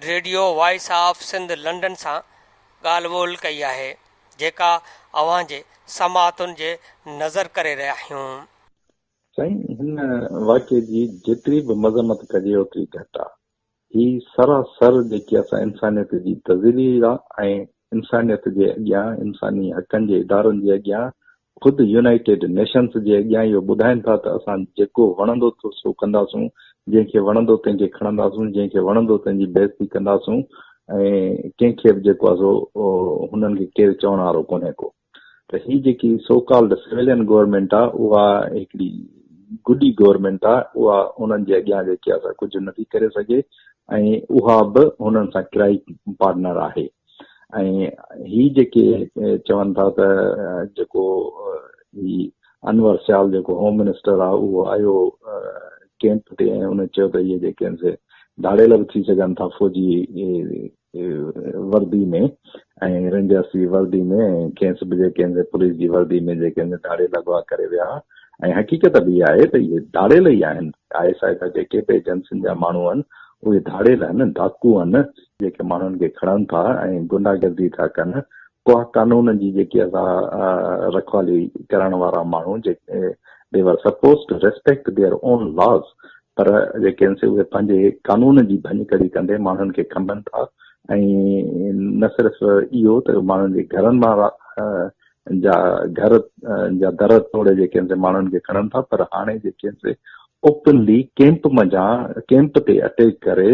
radio voice of Sindh London सां ॻाल्हि ॿोल कई आहे, जेका अव्हां जे समाअतुनि जे नज़र करे रहिया आहियूं। साईं, हिन वाक़े जी जेतिरी बि मज़म्मत कजे ओतिरी घटि आहे। ही सरासर जेकी असां इंसानियत जी तज़लील आहे ऐं इंसानियत जे अॻियां, इंसानी हक़नि जे इदारनि जे अॻियां, ख़ुदि यूनाइटेड नेशन्स जे अॻियां इहो ॿुधाइनि था त असां जेको वणंदो सो कंदासूं, जंहिंखे वणंदो तंहिंखे खणंदासूं, जंहिंखे वणंदो तंहिंजी बेइज़ती कंदासूं, ऐं कंहिंखे बि जेको आहे सो हुननि खे केरु चवण वारो कोन्हे को। त ही जेकी सो कॉल्ड सिविलियन गवर्नमेंट आहे, उहा हिकिड़ी गुडी गवर्नमेंट आहे। उहा उन्हनि जे अॻियां जेकी आहे कुझु नथी करे सघे ऐं उहा बि हुननि सां किराई पार्टनर आहे। ऐं ही जेके चवनि था त जेको ही अनवर सियाल जेको होम मिनिस्टर आहे, उहो आयो कैंप ते ऐं उन चयो त इहे जेके आहिनि से दाड़ेल बि थी सघनि था फौजी वर्दी में ऐं रेंजर्स जी वर्दी में, कंहिं बि जेके आहिनि पुलिस जी वर्दी में जेके आहिनि दाड़े लॻवा करे विया ऐं हक़ीक़त बि आहे त इहे धाड़ियल ई आहिनि। ISI जा जेके बि एजेंसियुनि जा माण्हू आहिनि उहे धाड़ियल आहिनि, डाकू आहिनि, जेके माण्हुनि खे खणनि था ऐं गुंडागर्दी था कनि। को कानून जी जेके असां रखवाली करण वारा माण्हू जेके they were suppose to respect their own laws, पर जेके आहिनि उहे पंहिंजे कानून जी भञकड़ी कंदे माण्हुनि खे खणनि था। ऐं न सिर्फ़ु इहो त माण्हुनि जे घरनि मां घर जा दर तोड़े जेके आहिनि माण्हुनि खे खणनि था, पर हाणे जेके आहिनि ओपनली कैंप ते अटैक करे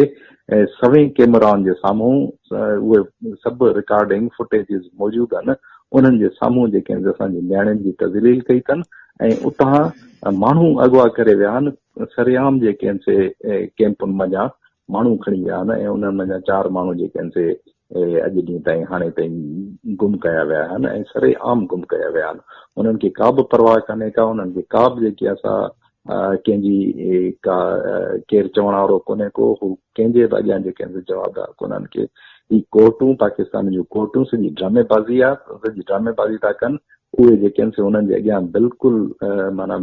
सभई कैमराउनि जे साम्हूं उहे सभु रिकॉर्डिंग फुटेजिस मौजूदु आहिनि। उन्हनि जे साम्हूं जेके आहिनि असांजी न्याणियुनि जी तज़लील कई अथनि ऐं उतां माण्हू अगवा करे विया आहिनि। सरेआम जेके आहिनि से कैंपुनि मञा माण्हू खणी विया आहिनि ऐं उन्हनि मञा 4 माण्हू जेके आहिनि से अॼु ॾींहं ताईं हाणे ताईं गुम कया विया आहिनि ऐं सरेआम गुम कया विया आहिनि। उन्हनि खे का बि परवाह कान्हे का, उन्हनि खे का बि जेकी असां कंहिंजी केरु चवण वारो कोन्हे को, हू कंहिंजे बि अॻियां जेके आहिनि जवाबदार कोन्हनि खे। ही कोर्टूं, पाकिस्तान जूं कोर्टूं सॼी ड्रामेबाज़ी आहे, सॼी ड्रामेबाज़ी था कनि। उहे जेके आहिनि से हुननि जे अॻियां बिल्कुलु माना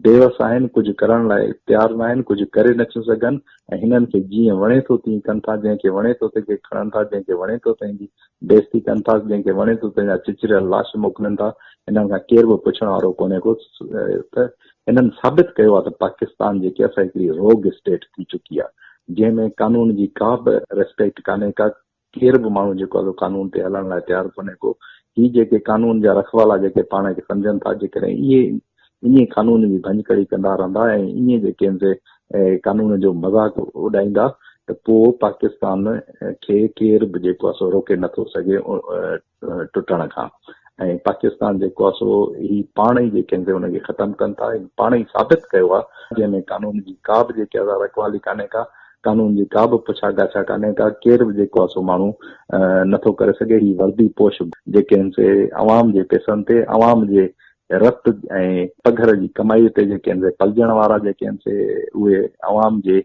बेवस आहिनि, कुझु करण लाइ तयारु न आहिनि, कुझु करे नथियूं सघनि ऐं हिननि खे जीअं वणे थो तीअं कनि था। जंहिंखे वणे थो तंहिंखे खणनि था, जंहिंखे वणे थो तंहिंजी बेइज़ती कनि था, जंहिंखे वणे थो तंहिंजा चिचरियल लाश मोकिलनि था। हिननि खां केर बि पुछण वारो कोन्हे को। त हिननि साबित कयो आहे त पाकिस्तान जेकी असां हिकिड़ी रोग स्टेट थी चुकी आहे, जंहिंमें कानून जी का बि रेस्पेक्ट कान्हे का। केर बि माण्हू जेको आहे कानून ते हलण लाइ तयारु कोन्हे को। ही जेके कानून जा रखवाला जेके पाण खे सम्झनि था, जेकॾहिं ईअं कानून जी भञकड़ी कंदा रहंदा ऐं ईअं जेके आहिनि से कानून जो मज़ाक उॾाईंदा त पोइ पाकिस्तान खे केर बि जेको आहे सो रोके नथो सघे टुटण खां। ऐं पाकिस्तान जेको आहे सो ही पाण ई जेके आहिनि हुनखे ख़तमु कनि था। पाण ई साबित कयो आहे जंहिंमें कानून जी का बि जेके आहे रखवाली कान्हे का, कानून जी का बि पुछा गाछा कान्हे का। केर बि जेको आहे सो माण्हू नथो करे सघे। ही वर्दी पोश जेके आहिनि से अवाम जे पैसनि ते, अवाम जे रत ऐं पघर जी कमाई ते जेके आहिनि पलजण वारा जेके आहिनि से उहे अवाम जे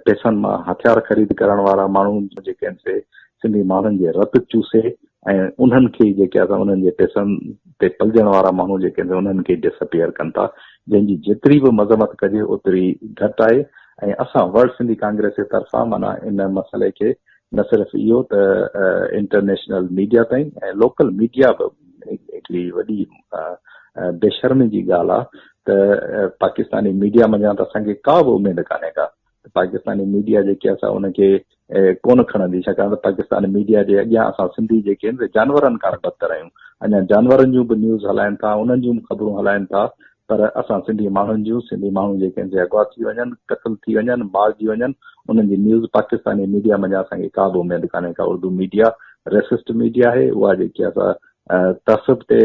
पैसनि मां हथियार ख़रीद करण वारा माण्हू जेके आहिनि से सिंधी माण्हुनि जे रत चूसे ऐं उन्हनि खे जेके असां उन्हनि जे पैसनि ते पलजण वारा माण्हू जेके आहिनि उन्हनि खे डिसअपियर कनि था। जंहिंजी जेतिरी बि मज़म्मत कजे ओतिरी घटि आहे। ऐं असां वर्ल्ड सिंधी कांग्रेस जे तरफ़ां माना इन मसइले खे न सिर्फ़ु इहो त इंटरनेशनल मीडिया ताईं ऐं लोकल मीडिया बि हिकिड़ी वॾी बेशर्मी जी ॻाल्हि आहे त पाकिस्तानी मीडिया मञा त असांखे का बि उमेद कान्हे का। पाकिस्तानी मीडिया जेके असां उनखे कोन खणंदी, छाकाणि त पाकिस्तानी मीडिया जे अॻियां असां सिंधी जेके आहिनि जानवरनि खां बदतर आहियूं। अञा जानवरनि जूं बि न्यूज़ हलाइनि था, उन्हनि जूं बि ख़बरूं हलाइनि था, पर असां सिंधी माण्हुनि जूं, सिंधी माण्हू जेके आहिनि अगवा थी वञनि, क़तल थी वञनि, मारिजी वञनि, उन्हनि जी न्यूज़ पाकिस्तानी मीडिया मञा असांखे का बि उमेद कान्हे का। उर्दू मीडिया रेसिस्ट मीडिया आहे, उहा जेकी असां तहफ़ ते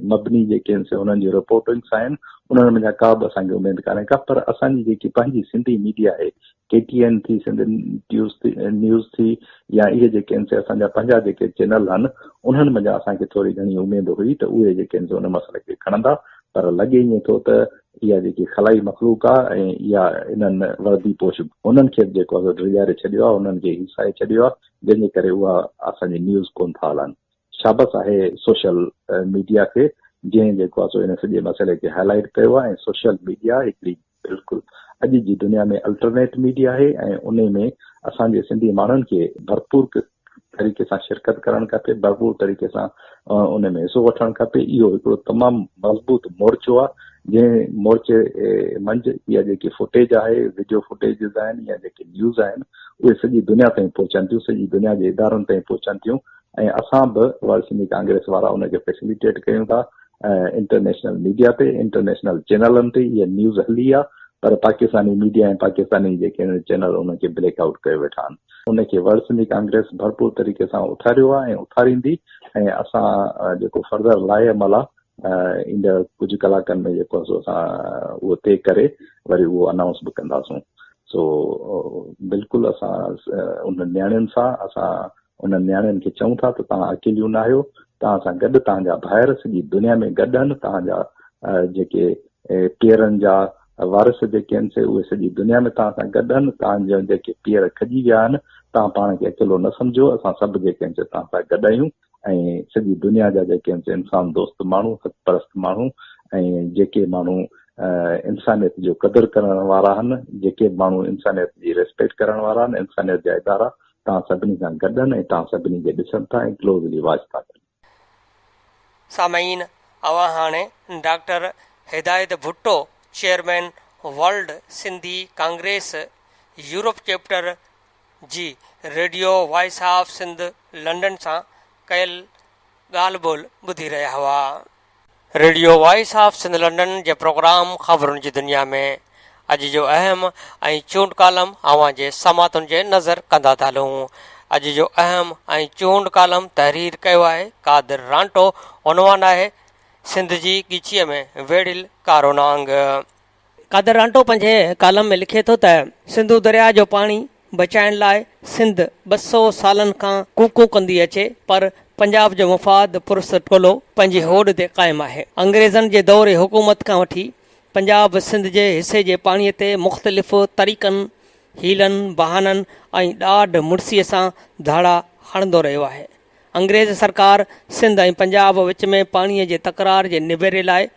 मबनी जेके आहिनि से हुननि जी रिपोर्टिंग्स आहिनि, उन्हनि में का बि असांखे उमेद कान्हे का। पर असांजी जेकी पंहिंजी सिंधी मीडिया आहे, KTN थी, सिंधी न्यूज़ थी, या इहे जेके आहिनि से असांजा पंहिंजा जेके चैनल आहिनि, उन्हनि में असांखे थोरी घणी उमेद हुई त उहे जेके आहिनि उन मसइले खे खणंदा। पर लॻे ईअं थो त इहा जेकी खलाई मखलूक आहे ऐं इहा इन्हनि वर्दी पोश उन्हनि खे जेको आहे ड्रियारे छॾियो आहे, उन्हनि खे हिसाए छॾियो आहे, जंहिंजे करे उहा असांजी न्यूज़ कोन था हलनि। शाबस आहे सोशल मीडिया खे, जंहिं जेको आहे सो इन सॼे मसइले खे हाईलाइट कयो आहे। ऐं सोशल मीडिया हिकिड़ी बिल्कुलु अॼु जी दुनिया में अल्टरनेट मीडिया आहे ऐं उन में असांजे सिंधी माण्हुनि खे भरपूर तरीक़े सां शिरकत करणु खपे, भरपूर तरीक़े सां उन में हिसो वठणु खपे। इहो हिकिड़ो तमामु मज़बूत मोर्चो आहे, जंहिं मोर्चे मंझि इहा जेकी फुटेज आहे, वीडियो फुटेजिस आहिनि या जेके न्यूज़ आहिनि, उहे सॼी दुनिया ताईं पहुचनि थियूं, सॼी दुनिया जे इदारनि ताईं पहुचनि थियूं। ऐं असां बि वर्ल्ड सिंधी कांग्रेस वारा उनखे फैसिलिटेट कयूं था। इंटरनेशनल मीडिया ते, इंटरनेशनल चैनलनि ते इहा न्यूज़ हली आहे, पर पाकिस्तानी मीडिया ऐं पाकिस्तानी जेके चैनल उनखे ब्रेकआउट कयो वेठा आहिनि। उनखे वर्ल्ड सिंधी कांग्रेस भरपूर तरीक़े सां उथारियो आहे ऐं उथारींदी। ऐं असां जेको फर्दर लाहे अमल आहे ईंदड़ कुझु कलाकनि में जेको आहे असां उहो तइ करे वरी उहो अनाउंस बि कंदासूं। सो बिल्कुलु असां उन न्याणियुनि सां, असां उन न्याणियुनि खे चऊं था त तव्हां अकेलियूं न आहियो, तव्हां सां गॾु तव्हांजा ॿाहिरि सॼी दुनिया में गॾु आहिनि। तव्हांजा जेके पीअरनि जा वारिस जेके आहिनि से उहे सॼी दुनिया में तव्हां सां गॾु आहिनि। तव्हांजा जेके पीअर खॼी विया आहिनि, तव्हां पाण खे अकेलो न सम्झो, असां सभु जेके आहिनि तव्हां सां गॾु आहियूं। ऐं सॼी दुनिया जा जेके आहिनि इंसान दोस्त माण्हू, हक़परस्त माण्हू ऐं जेके माण्हू इंसानियत जो क़दुरु करण वारा आहिनि, जेके माण्हू इंसानियत जी रिस्पेक्ट करण वारा आहिनि, इंसानियत जा इदारा तव्हां सभिनी सां गॾु आहिनि ऐं तव्हां सभिनी खे ॾिसनि था ऐं क्लोज़ली वॉच था कनि। सामईन, अवां हाणे doctor Hidayat Bhutto, chairman world Sindhi congress Europe chapter जी radio voice of Sindh London सां कयल ॻाल्हि ॿोल ॿुधी रहिया हुआ। Radio voice of Sindh London जे प्रोग्राम ख़बरुनि जी दुनिया में अॼु जो अहम ऐं चूंड कालम अवां जे समातुनि जे नज़र कंदा था हलूं। अॼु जो अहम ऐं चूंड कालम तहरीर कयो आहे कादिर रांटो। उनवान आहे सिंध जी ॻीचीअ में वेड़िल कारो नांग। कादिर रांटो पंहिंजे कालम में लिखे थो त सिंधु दरिया जो पाणी बचाइण लाइ सिंध 200 सालनि खां कूकू कंदी अचे, पर पंजाब जो मुफ़ाद पुरसत टोलो पंहिंजी होड़ ते क़ाइमु आहे। अंग्रेज़नि जे दौरे हुकूमत खां वठी पंजाब सिंध जे हिसे जे पाणीअ ते मुख़्तलिफ़ तरीक़नि, हीलनि, बहाननि ऐं ॾाढ मुड़सीअ सां धाड़ा हणंदो रहियो आहे। अंग्रेज़ सरकार सिंध ऐं पंजाब विच में पाणीअ जे तकरार जे निबेरे लाइ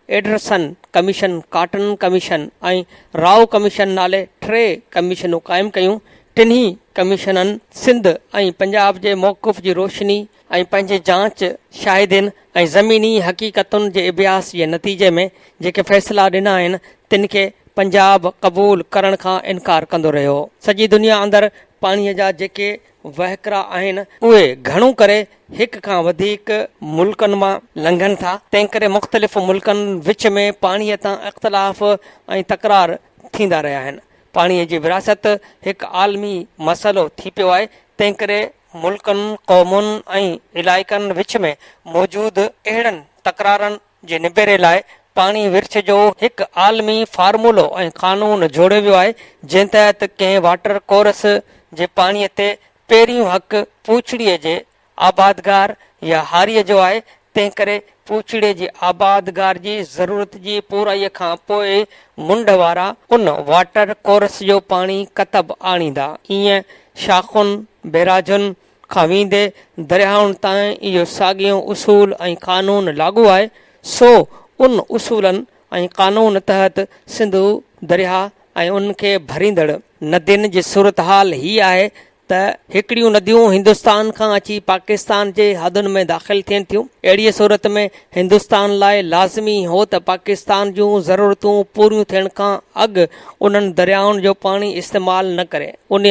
एडरसन कमीशन, कॉटन कमीशन ऐं राव कमीशन नाले 3 कमीशनूं क़ाइमु कयूं। टिन्ही कमीशननि सिंध ऐं पंजाब जे मौक़ुफ़ जी रोशनी ऐं पंहिंजे जांच शाहिदिन ऐं ज़मीनी हक़ीक़तुनि जे अभ्यास जे नतीजे में जेके फ़ैसिला ॾिना आहिनि तिन खे पंजाब क़बूल करण खां इनकार कंदो रहियो। सॼी दुनिया अंदरि पाणीअ जा जेके वहकरा आहिनि उहे घणो करे हिक खां वधीक मुल्कनि मां लंघनि था। तंहिं करे मुख़्तलिफ़ मुल्कनि विच में पाणीअ तां इख़्तिलाफ़ ऐं तकरार थींदा रहिया आहिनि। पाणीअ जी विरासत हिकु आलमी मसइलो थी पियो आहे। तंहिं करे मुल्कनि, क़ौमुनि ऐं इलाइक़नि विच में मौजूदु अहिड़नि तकरारनि जे निबेरे लाइ पाणी विर्छ जो हिकु आलमी फार्मूलो ऐं क़ानून जोड़ियो वियो आहे, जंहिं तहत कंहिं वाटर कोर्स जे पाणीअ ते पहिरियों हक़ पूछड़ीअ जे आबादगार या हारीअ जो आहे। तंहिं करे पूछड़े जी आबादगार जी ज़रूरत जी पूराईअ खां पोइ मुंड वारा उन वाटर कोर्स जो पाणी कतब आणींदा। ईअं शाख़ुनि, बैराजुनि खां वेंदे दरियाउनि ताईं इहो साॻियो उसूल ऐं क़ानून लागू आहे। सो उन उसूलनि ऐं क़ानून तहत सिंधु दरिया ऐं उनखे भरींदड़ नदियुनि जी सूरत हाल हीअ आहे त हिकिड़ियूं नदियूं हिंदुस्तान खां अची पाकिस्तान जे हदुनि में दाख़िल थियनि थियूं। अहिड़ीअ सूरत में हिंदुस्तान लाइ लाज़मी हो त पाकिस्तान जूं ज़रूरतूं पूरियूं थियण खां अॻु उन्हनि दरियाउनि जो पाणी इस्तेमालु न करे। उन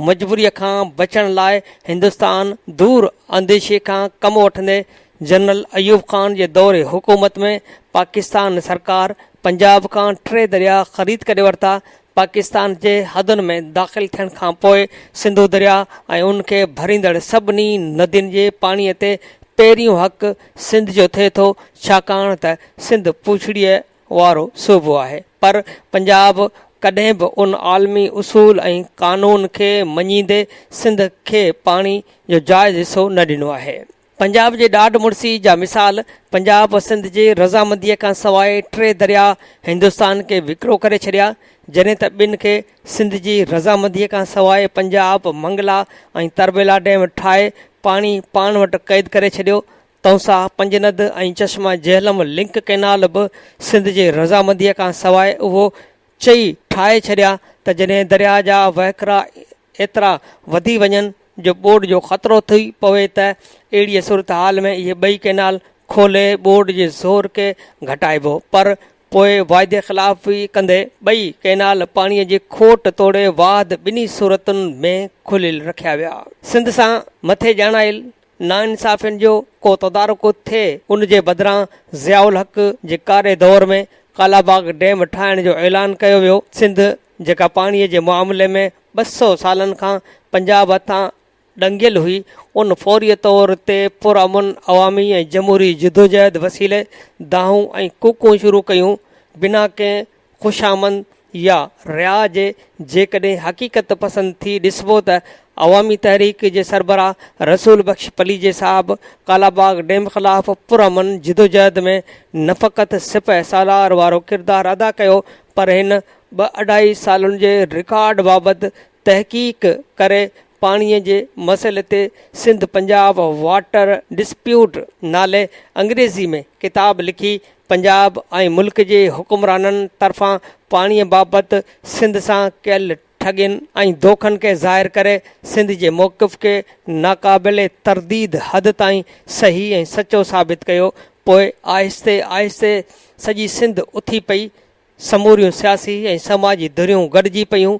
मजबूरीअ खां बचण लाइ हिंदुस्तान दूर अंदेशे खां कमु वठंदे जनरल अयूब ख़ान जे दौरे हुकूमत में पाकिस्तान सरकार पंजाब खां 3 दरिया ख़रीद करे वरिता। पाकिस्तान जे हदुनि में दाख़िल थियण खां पोइ सिंधु दरिया ऐं उनखे भरींदड़ सभिनी नदियुनि जे पाणीअ ते पहिरियों हक़ सिंध जो थिए थो, छाकाणि त सिंध पूछड़ीअ वारो सूबो आहे। पर पंजाब कॾहिं बि उन आलमी उसूल ऐं क़ानून खे मञींदे सिंध खे पाणी जो जाइज़ हिसो न ॾिनो आहे। पंजाब जे ॾाढ मुड़सी जा मिसाल पंजाब सिंध जे रज़ामंदीअ खां सवाइ 3 दरिया हिंदुस्तान खे विकिरो करे छॾिया, जॾहिं त ॿिनि खे सिंध जी रज़ामंदीअ खां सवाइ पंजाब मंगला ऐं तरबेला डैम ठाहे पाणी पाण वटि क़ैद करे छॾियो। तौसा पंजनद ऐं चश्मा झेलम लिंक कैनाल बि सिंध जे रज़ामंदीअ खां सवाइ उहो चई ठाहे छॾिया त जॾहिं दरिया जा वहकरा एतिरा वधी वञनि जो ॿोॾ जो ख़तरो थी पवे त अहिड़ीअ सूरत हाल में इहे ॿई कैनाल खोले ॿोॾ जे ज़ोर खे घटाइबो। पर पोइ वाइदे ख़िलाफ़ी कंदे ॿई कैनाल पाणीअ जी खोट तोड़े वाद ॿिन्ही सूरतुनि में खुलियल रखिया विया। सिंध सां मथे ॼाणायल नाइंसाफ़ियुनि जो को तदारुक थिए उन जे बदिरां ज़ियाउल हक़ जे कारे दौर में कालाबाग डैम ठाहिण जो ऐलान कयो वियो। सिंध जेका पाणीअ जे मामले में 200 सालनि खां पंजाब हथां ॾंगियल हुई, उन फौरी तौर ते पुरअमन अवामी ऐं जमहूरी जिदोजहद वसीले दाहूं ऐं कूकूं शुरू कयूं बिना कंहिं ख़ुशामंद या रिया जे। जेकॾहिं हक़ीक़त पसंदि थी ॾिसबो त अवामी तहरीक जे सरबराह रसूल बख्श पलीजे साहब कालाबाग डैम ख़िलाफ़ पुरअमन जिदोजहद में न फ़क़ति सिपह सालार वारो किरदारु अदा कयो, पर हिन 2-2.5 सालनि जे रिकॉर्ड बाबति तहक़ीक़ करे पाणीअ जे मसइले ते सिंध पंजाब वाटर डिस्प्यूट नाले अंग्रेज़ी में किताब लिखी पंजाब ऐं मुल्क जे हुकुमराननि तरफ़ां पाणीअ बाबति सिंध सां कयल ठगियुनि ऐं दोखनि खे ज़ाहिर करे सिंध जे मौक़िफ़ खे नाक़ाबिले तरदीद हद ताईं सही ऐं सचो साबित कयो। पोइ आहिस्ते आहिस्ते सॼी सिंध उथी पई, समूरियूं सियासी ऐं समाजी धुरियूं गॾिजी पयूं।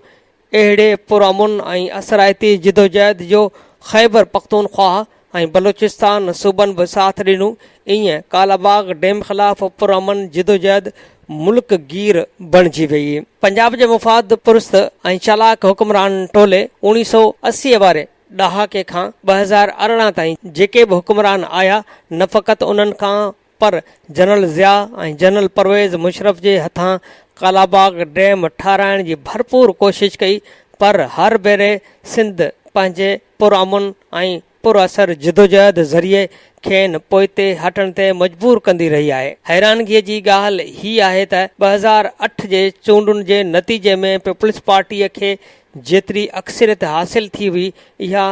अहिड़े पुरअमन ऐं असराइती जिदोजहद जो ख़ैबर पख्तूनख्वा ऐं बलूचिस्तान सूबनि बि साथ ॾिनो। ईअं कालाबाग डैम ख़िलाफ़ पुरअमन जिदोजहद मुल्क गीर बणिजी वई। पंजाब जे मुफ़ाद पुरस्त ऐं चालाक हुकुमरान टोले 1980 वारे ॾहाके खां 2018 ताईं जेके बि हुकुमरान आया, न फ़क़ति उन्हनि खां पर जनरल ज़िया ऐं जनरल परवेज़ मुशरफ जे हथां कालाबाग डैम ठाराइण जी भरपूर कोशिश कई, पर हर भेरे सिंध पंहिंजे पुरअमन ऐं पुरअसर जिदोजहद ज़रिए खेनि पोइते हटण ते मजबूर कंदी रही आहे। हैरानगीअ जी ॻाल्हि हीअ आहे त 2008 जे चूंडुनि जे नतीजे में पीपल्स पार्टीअ खे जेतिरी अक्सरियत हासिल थी हुई, इहा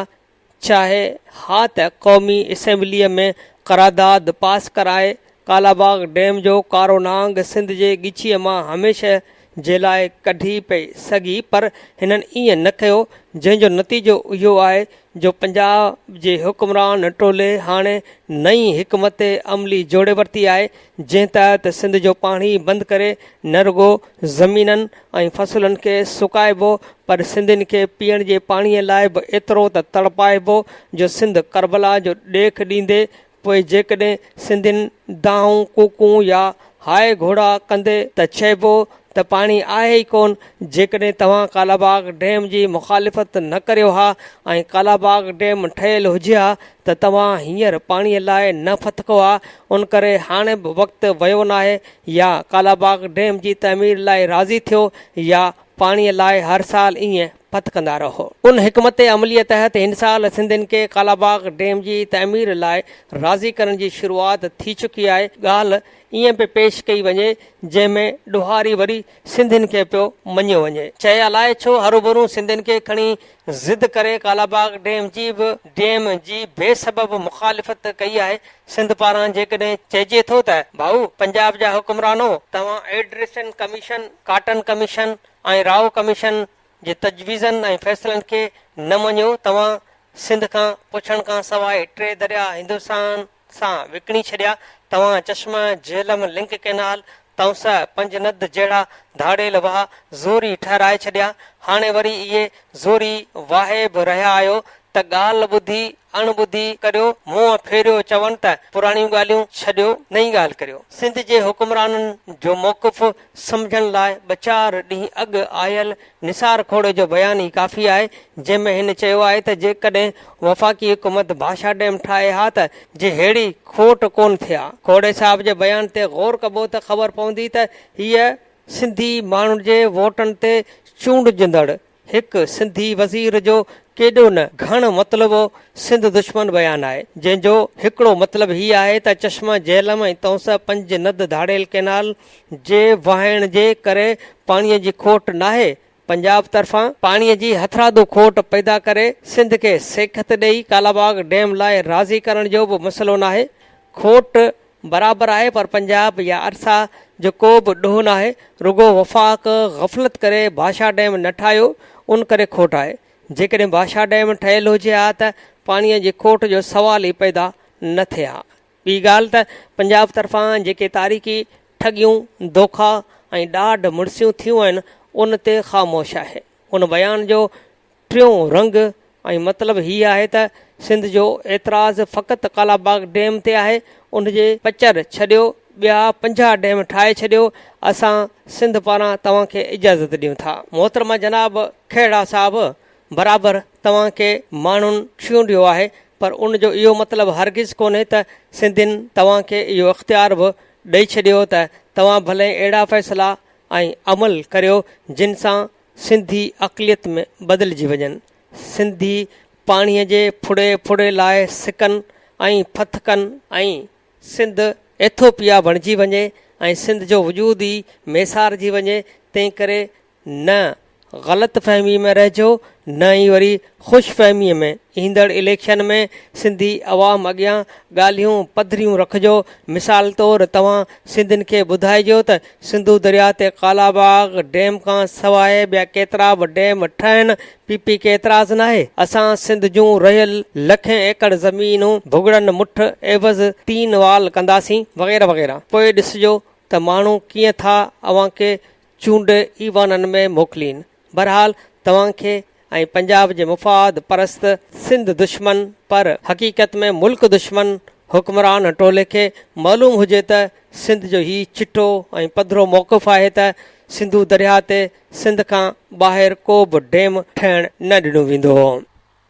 चाहे हा त क़ौमी असेंबलीअ में क़रारदाद पास कराए कालाबाग डैम जो कारो नांग सिंध जे ॻिचीअ मां हमेशह जे लाइ कढी पई सघी, पर हिननि ईअं न कयो, जंहिंजो नतीजो इहो आहे जो पंजाब जे हुकुमरान टोले हाणे नई हिकमत अमली जोड़े वरिती आहे, जंहिं तहत सिंध जो पाणी बंदि करे न रुगो ज़मीननि ऐं फसलुनि खे सुकाइबो, पर सिंधियुनि खे पीअण जे पाणीअ लाइ बि एतिरो त तड़पाइबो जो सिंध करबला जो ॾेख ॾींदे। पोइ जेकॾहिं सिंधियुनि दाऊं कूकूं या हाय घोड़ा कंदे त चइबो त पाणी आहे ई कोन। जेकॾहिं तव्हां कालाबाग डैम जी मुखालिफ़त न करियो हा ऐं कालाबाग डैम ठहियल हुजे हा त तव्हां हींअर पाणीअ लाइ न फतको हा। उन करे हाणे बि वक़्तु वियो न आहे, या कालाबाग डैम जी तमीर लाइ राज़ी थियो या पाणीअ लाइ हर साल ईअं फतकंदा रहो। उन हिकमत अमलीअ तहत हिन साल सिंधियुनि खे कालाबाग डैम जी तमीर लाइ राज़ी करण जी शुरूआत थी चुकी आहे। ॻाल्हि ईअं पे पेश कई वञे जंहिंमें ॾोहारी वरी सिंधियुनि खे पियो मञियो वञे। चए अलाए छो हरूभरू सिंधियुनि खे खणी ज़िद करे कालाबाग डैम जी बेसबब मुखालिफ़त कई आहे। सिंध पारां जेकॾहिं चइजे थो त भाऊ पंजाब जा हुकुमरानो, तव्हां एड्रेशन कमीशन, काटन कमीशन ऐं राव कमीशन जे तजवीज़नि ऐं फ़ैसिलनि खे न मञियो, तव्हां सिंध खां पुछण खां सवाइ 3 दरिया हिंदुस्तान सां विकिणी छॾिया, तव्हां चश्मा, झेलम, लिंक कैनाल, तौसा, पंजनद जहिड़ा धाड़ेल वाह ज़ोरी ठहिराए छॾिया। हाणे वरी इहे ज़ोरी वाहे बि रहिया आहियो त ॻाल्हि ॿुधी अणॿुधी करियो, मुंहुं फेरियो चवनि त पुराणियूं ॻाल्हियूं छॾियो, नई ॻाल्हि करियो। सिंध जे हुकुमराननि जो मौक़िफ़ सम्झण लाइ 2-4 ॾींहं अॻु आयल निसार खोड़े जो बयान ई काफ़ी आहे, जंहिंमें हिन चयो आहे त जेकॾहिं वफ़ाक़ी हुकूमत भाषा डैम ठाहे हा त जे अहिड़ी खोट कोन थिया। खोड़े साहिब जे बयान ते गौर कबो त ख़बर पवंदी त हीअ सिंधी माण्हुनि जे वोटनि ते चूंडजंदड़ हिकु सिंधी वज़ीर जो केॾो न घण मतिलबु सिंध दुश्मन बयानु आहे, जंहिंजो हिकिड़ो मतिलबु हीअ आहे त चश्मा, झेलम ऐं तौस, पंजनद धाड़ेल कैनाल जे वहाइण जे करे पाणीअ जी खोट नाहे, पंजाब तरफ़ां पाणीअ जी हथरादू खोट पैदा करे सिंध खे सेखत ॾेई कालाबाग डैम लाइ राज़ी करण जो बि मसइलो नाहे। खोट बराबरि आहे, पर पंजाब या अरसा जो को बि ॾोह नाहे, रुगो वफ़ाक़ ग़फ़लत करे भाषा डैम न ठाहियो, उन करे खोट आहे। जेकॾहिं भाषा डैम ठहियल हुजे हा त पाणीअ जी खोट जो सवाल ई पैदा न थिए हा। ॿी ॻाल्हि त पंजाब तरफ़ां जेके तारीख़ी ठगियूं, दोखा ऐं ॾाढ मुड़सियूं थियूं आहिनि, उन ते ख़ामोश आहे। उन बयान जो टियों रंग ऐं मतिलबु हीअ आहे त सिंध जो एतिराज़ फ़क़ति कालाबाग डैम ते आहे, उन जे पचर छॾियो, ॿिया 50 डैम ठाहे छॾियो, असां सिंध पारां तव्हांखे इजाज़त ॾियूं था। मोहतरमा जनाब खेड़ा साहब, बराबरि तव्हांखे माण्हुनि चूंडियो आहे, पर उन जो इहो मतिलबु हरगिज़ कोन्हे त सिंधियुनि तव्हांखे इहो इख़्तियार बि ॾेई छॾियो त तव्हां भले अहिड़ा फ़ैसिला ऐं अमल करियो जिन सां सिंधी अक़लियत में बदिलजी वञनि, सिंधी पाणीअ जे फुड़े लाइ सिकनि ऐं फथकनि ऐं सिंध एथोपिया बणिजी वञे ऐं सिंध जो वजूद ई मेसारजी वञे। तंहिं करे न ग़लति फ़हमी में रहिजो, न ई वरी ख़ुशि फ़हमीअ में। ईंदड़ इलेक्शन में सिंधी अवाम अॻियां ॻाल्हियूं पधरियूं रखिजो। मिसाल तौरु तव्हां सिंधियुनि खे ॿुधाइजो त सिंधु दरिया ते कालाबाग डैम खां सवाइ ॿिया केतिरा बि डैम ठहनि, पीपी खे एतिराज़ नाहे। असां सिंध जूं रहियल लखें एकड़ ज़मीनूं भुॻड़नि मुठ एवज़ 3 वाल कंदासीं, वग़ैरह वग़ैरह। पोइ ॾिसिजो त माण्हू कीअं था अव्हां खे चूंड ईवाननि में मोकिलीनि। बहरहाल तव्हांखे ऐं पंजाब जे मुफ़ाद परस्त सिंध दुश्मन पर हक़ीक़त में मुल्क दुश्मन हुक्मरान टोले खे मालूम हुजे त सिंध जो ही चिटो ऐं पधरो मौक़िफ़ आहे त सिंधु दरिया ते सिंध खां ॿाहिरि को बि डैम ठहिण न ॾिनो वेंदो।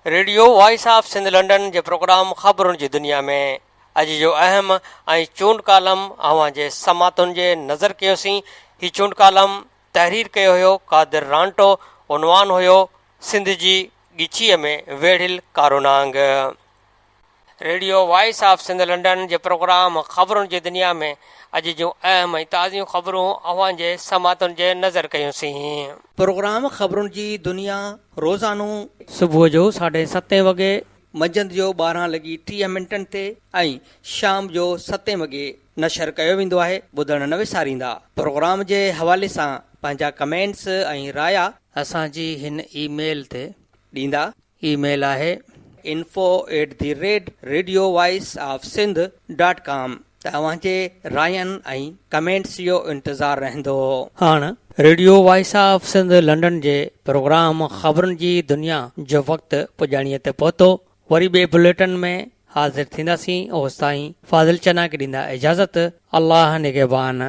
Radio voice of Sindh London जे प्रोग्राम ख़बरुनि जी दुनिया में अॼु जो अहम ऐं चूंड कालम अव्हां जे समातुनि जे नज़र कयोसीं। ही चूंड कालम तहरीर कयो हुयो कादिर रांटो। उनवान हुयो सिंध जी ॻिचीअ में वेढ़ियल कारो नांग। Radio voice of Sindh London जे प्रोग्राम ख़बरुनि जी दुनिया में अॼु जूं अहम ऐं ताज़ियूं ख़बरूं अव्हां जे समातुनि जे नज़र कयूंसीं। प्रोग्राम ख़बरुनि जी दुनिया रोज़ानो सुबुह जो 7:30 वॻे, मंझंदि जो 12:30 ते ऐं शाम जो 7 वॻे नशर कयो वेंदो आहे। ॿुधण न विसारींदा। प्रोग्राम जे हवाले सां पंहिंजा कमेंट्स ऐं राया असांजी हिन ईमेल ते ॾींदा। ईमेल आहे info@radiovoiceofsindh.com। तव्हांजे रायनि ऐं कमेंट्स जो इंतज़ारु रहंदो। हाणे radio voice of Sindh London जे प्रोग्राम ख़बरुनि जी दुनिया जो वक़्तु पुॼाणीअ ते पहुतो। वरी ॿिए बुलेटिन में हाज़िर थींदासीं। ओसि ताईं फाज़िल चना खे ॾींदा इजाज़त। अल्लाह निगहबान।